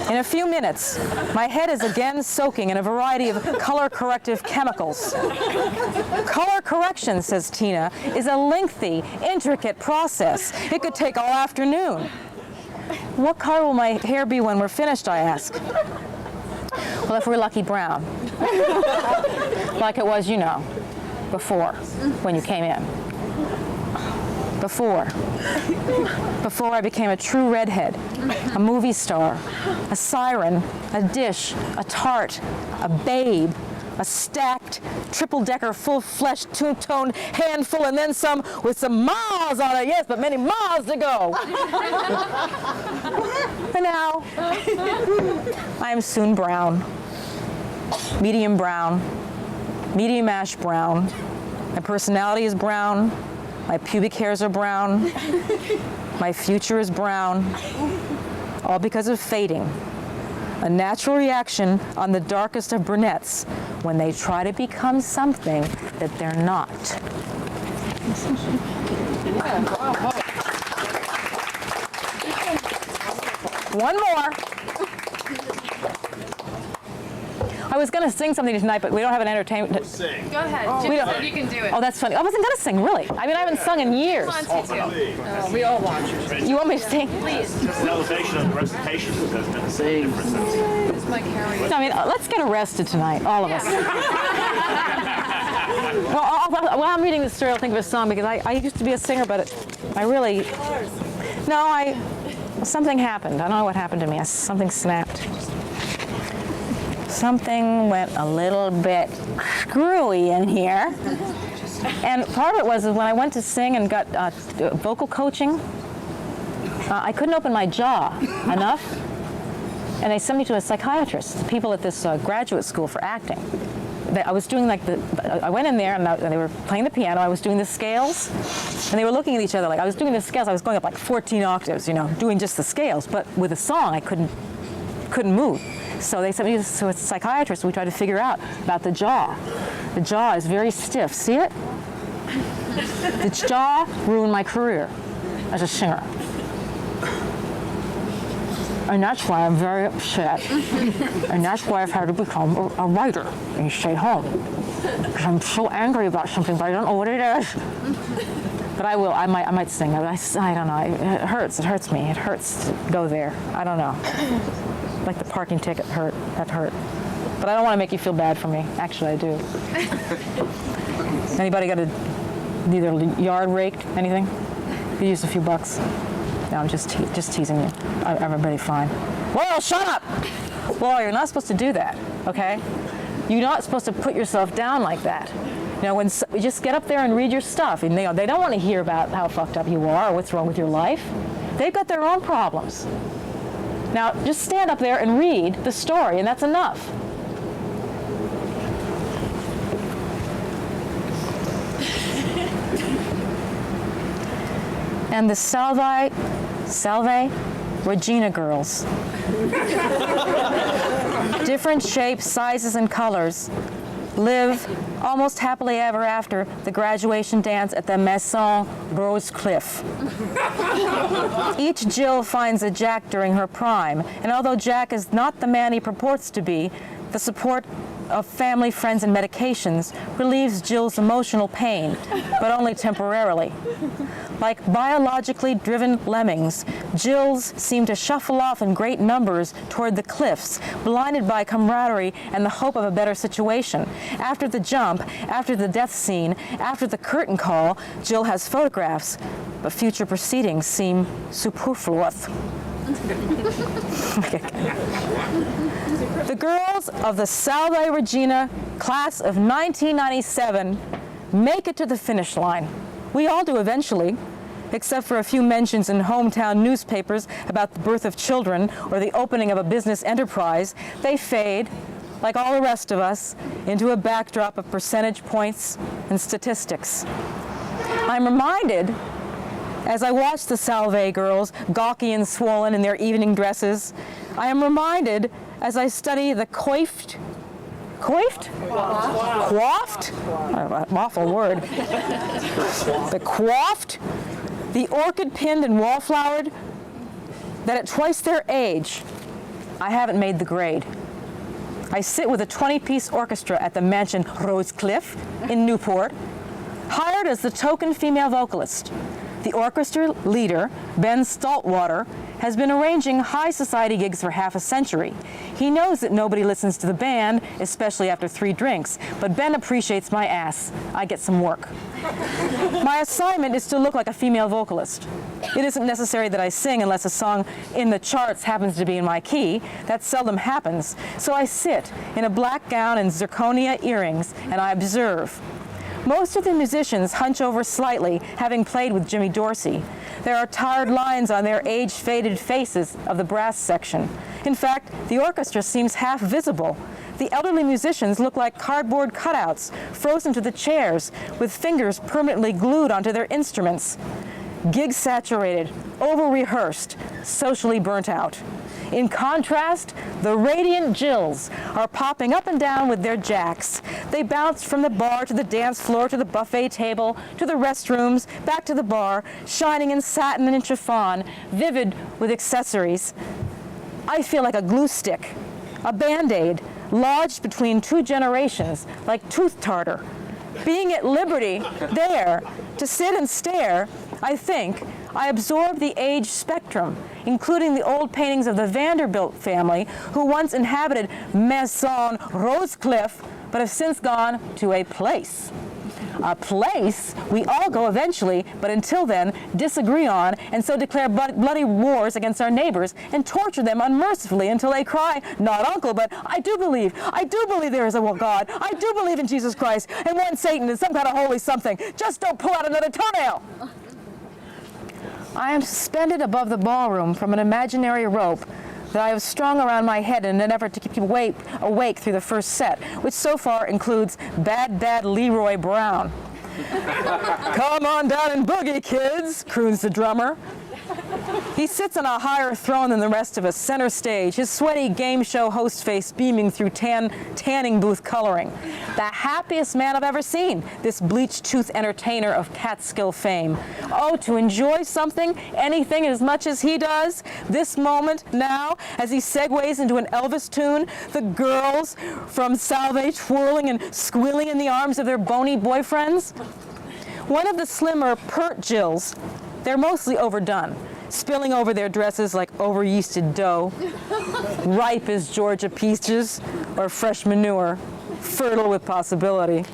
In a few minutes, my head is again soaking in a variety of color corrective chemicals. Color correction, says Tina, is a lengthy, intricate process. It could take all afternoon. What color will my hair be when we're finished, I ask. Well, if we're lucky, brown. Like it was, you know, before, when you came in. Before I became a true redhead, a movie star, a siren, a dish, a tart, a babe, a stacked, triple-decker, full-fleshed, two-toned handful, and then some with some miles on it, yes, but many miles to go. And now, I am soon brown, medium ash brown. My personality is brown. My pubic hairs are brown. My future is brown. All because of fading. A natural reaction on the darkest of brunettes when they try to become something that they're not. One more. I was going to sing something tonight, but we don't have an entertainment. Sing. Go ahead. We Jim don't- said you can do it. Oh, that's funny. I wasn't going to sing, really. I mean, I haven't sung in years. Come on, Tutu. We all want you. You want me to sing? Please. It's an elevation of the recitation that has been Sing. different. This is my carry. I mean, let's get arrested tonight, all of us. Well, while I'm reading this story, I'll think of a song because I used to be a singer, but something happened. I don't know what happened to me. Something snapped. Something went a little bit screwy in here. And part of it was when I went to sing and got vocal coaching, I couldn't open my jaw enough. And they sent me to a psychiatrist, people at this graduate school for acting. I was doing I went in there and they were playing the piano, I was doing the scales, and they were looking at each other like I was doing the scales, I was going up like 14 octaves, you know, doing just the scales, but with a song I couldn't move. So they sent me to a psychiatrist, and we tried to figure out about the jaw. The jaw is very stiff, see it? The jaw ruined my career as a singer. And that's why I'm very upset. And that's why I've had to become a writer and stay home. Because I'm so angry about something, but I don't know what it is. But I will, I might sing. I don't know, it hurts me. It hurts to go there. I don't know. Like the parking ticket that hurt. But I don't want to make you feel bad for me. Actually, I do. Anybody got either yard raked, anything? You used a few bucks. No, I'm just teasing you. Everybody fine. Laurel, shut up! Laurel, you're not supposed to do that, okay? You're not supposed to put yourself down like that. You know, you just get up there and read your stuff. And they don't want to hear about how fucked up you are or what's wrong with your life. They've got their own problems. Now, just stand up there and read the story, and that's enough. And the Salve Regina girls. Different shapes, sizes, and colors live almost happily ever after the graduation dance at the Maison Rosecliff. Each Jill finds a Jack during her prime, and although Jack is not the man he purports to be, the support of family, friends, and medications relieves Jill's emotional pain, but only temporarily. Like biologically driven lemmings, Jills seem to shuffle off in great numbers toward the cliffs, blinded by camaraderie and the hope of a better situation. After the jump, after the death scene, after the curtain call, Jill has photographs, but future proceedings seem superfluous. The girls of the Salve Regina class of 1997 make it to the finish line. We all do eventually, except for a few mentions in hometown newspapers about the birth of children or the opening of a business enterprise. They fade, like all the rest of us, into a backdrop of percentage points and statistics. I'm reminded, as I watch the Salve girls, gawky and swollen in their evening dresses, I am reminded as I study the coiffed? Coiffed? Coiffed? Awful word. The coiffed, the orchid-pinned and wallflowered, that at twice their age, I haven't made the grade. I sit with a 20-piece orchestra at the mansion Rosecliff in Newport, hired as the token female vocalist. The orchestra leader, Ben Staltwater, has been arranging high society gigs for half a century. He knows that nobody listens to the band, especially after 3 drinks, but Ben appreciates my ass. I get some work. My assignment is to look like a female vocalist. It isn't necessary that I sing unless a song in the charts happens to be in my key. That seldom happens. So I sit in a black gown and zirconia earrings, and I observe. Most of the musicians hunch over slightly, having played with Jimmy Dorsey. There are tired lines on their age-faded faces of the brass section. In fact, the orchestra seems half visible. The elderly musicians look like cardboard cutouts, frozen to the chairs, with fingers permanently glued onto their instruments. Gig saturated, over-rehearsed, socially burnt out. In contrast, the radiant Jills are popping up and down with their jacks. They bounce from the bar to the dance floor to the buffet table to the restrooms, back to the bar, shining in satin and chiffon, vivid with accessories. I feel like a glue stick, a Band-Aid, lodged between 2 generations, like tooth tartar. Being at liberty there to sit and stare, I think, I absorb the age spectrum, including the old paintings of the Vanderbilt family, who once inhabited Maison Rosecliff, but have since gone to a place. A place we all go eventually, but until then disagree on, and so declare bloody wars against our neighbors and torture them unmercifully until they cry, "Not uncle, but I do believe there is a God. I do believe in Jesus Christ and one Satan and some kind of holy something. Just don't pull out another toenail." I am suspended above the ballroom from an imaginary rope that I have strung around my head in an effort to keep awake through the first set, which so far includes Bad Leroy Brown. "Come on down and boogie, kids," croons the drummer. He sits on a higher throne than the rest of us, center stage, his sweaty game show host face beaming through tanning booth coloring. The happiest man I've ever seen, this bleached-tooth entertainer of Catskill fame. Oh, to enjoy something, anything as much as he does, this moment now, as he segues into an Elvis tune, the girls from Salve twirling and squealing in the arms of their bony boyfriends. One of the slimmer, pert Jills, they're mostly overdone, spilling over their dresses like over-yeasted dough, ripe as Georgia peaches or fresh manure, fertile with possibility.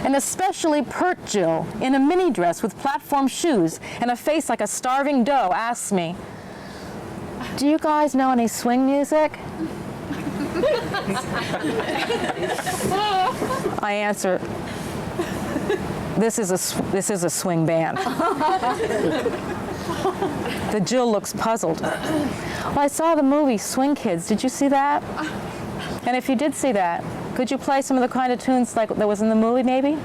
An especially pert Jill, in a mini dress with platform shoes and a face like a starving doe, asks me, "Do you guys know any swing music?" I answer, This is a swing band." The Jill looks puzzled. "Well, I saw the movie Swing Kids. Did you see that? And if you did see that, could you play some of the kind of tunes like that was in the movie, maybe?"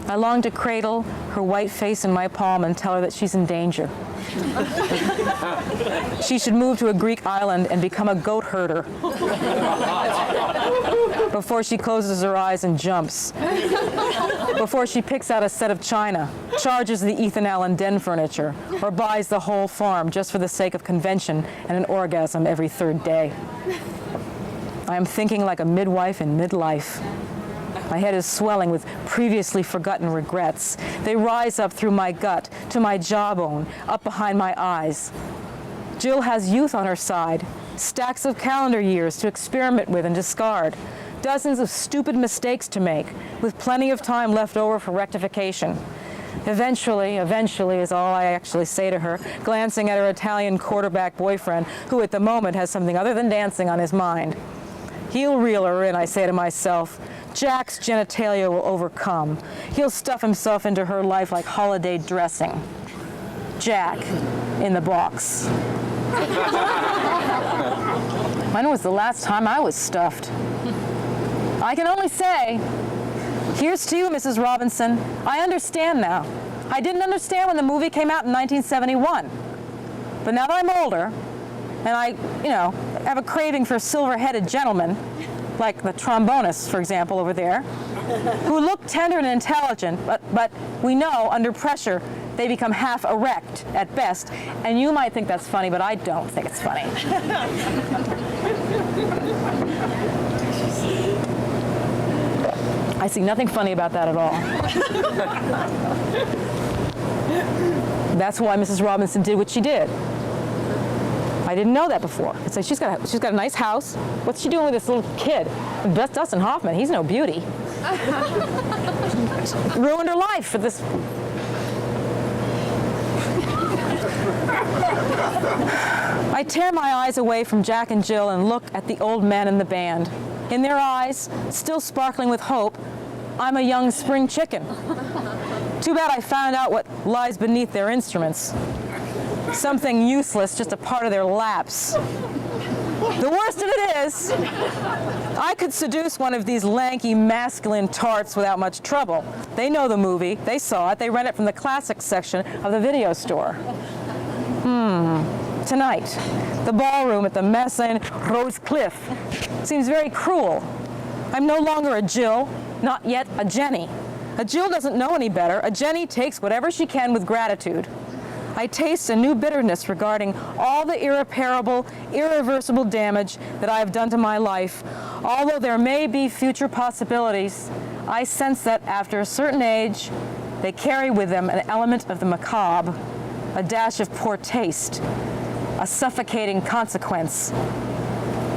I long to cradle her white face in my palm and tell her that she's in danger. She should move to a Greek island and become a goat herder before she closes her eyes and jumps, before she picks out a set of china, charges the Ethan Allen den furniture, or buys the whole farm just for the sake of convention and an orgasm every 3rd day. I am thinking like a midwife in midlife. My head is swelling with previously forgotten regrets. They rise up through my gut, to my jawbone, up behind my eyes. Jill has youth on her side, stacks of calendar years to experiment with and discard, dozens of stupid mistakes to make, with plenty of time left over for rectification. Eventually is all I actually say to her, glancing at her Italian quarterback boyfriend, who at the moment has something other than dancing on his mind. He'll reel her in, I say to myself. Jack's genitalia will overcome. He'll stuff himself into her life like holiday dressing. Jack in the box. When was the last time I was stuffed? I can only say, here's to you, Mrs. Robinson. I understand now. I didn't understand when the movie came out in 1971. But now that I'm older, and I, have a craving for silver-headed gentlemen, like the trombonist, for example, over there, who look tender and intelligent, but we know under pressure they become half erect at best. And you might think that's funny, but I don't think it's funny. I see nothing funny about that at all. That's why Mrs. Robinson did what she did. I didn't know that before. It's like she's got a nice house. What's she doing with this little kid? Dustin Hoffman, he's no beauty. Ruined her life for this. I tear my eyes away from Jack and Jill and look at the old men in the band. In their eyes, still sparkling with hope, I'm a young spring chicken. Too bad I found out what lies beneath their instruments. Something useless, just a part of their laps. The worst of it is, I could seduce one of these lanky, masculine tarts without much trouble. They know the movie, they saw it, they rent it from the classics section of the video store. Tonight, the ballroom at the Messin Rose Cliff seems very cruel. I'm no longer a Jill, not yet a Jenny. A Jill doesn't know any better. A Jenny takes whatever she can with gratitude. I taste a new bitterness regarding all the irreparable, irreversible damage that I have done to my life. Although there may be future possibilities, I sense that after a certain age, they carry with them an element of the macabre, a dash of poor taste, a suffocating consequence.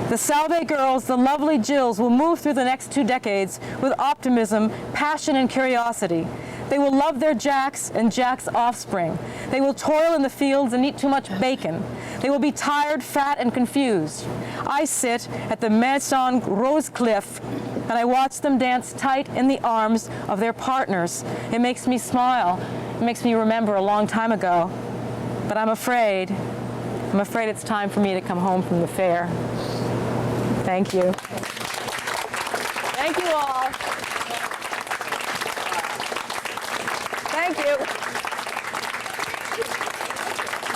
The Salve girls, the lovely Jills, will move through the next 2 decades with optimism, passion, and curiosity. They will love their Jacks and Jack's offspring. They will toil in the fields and eat too much bacon. They will be tired, fat, and confused. I sit at the Maison Rose Cliff and I watch them dance tight in the arms of their partners. It makes me smile. It makes me remember a long time ago. But I'm afraid it's time for me to come home from the fair. Thank you. Thank you all. Thank you.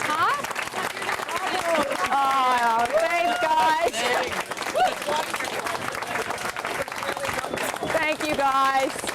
Huh? Oh, thanks, guys. Thank you, guys.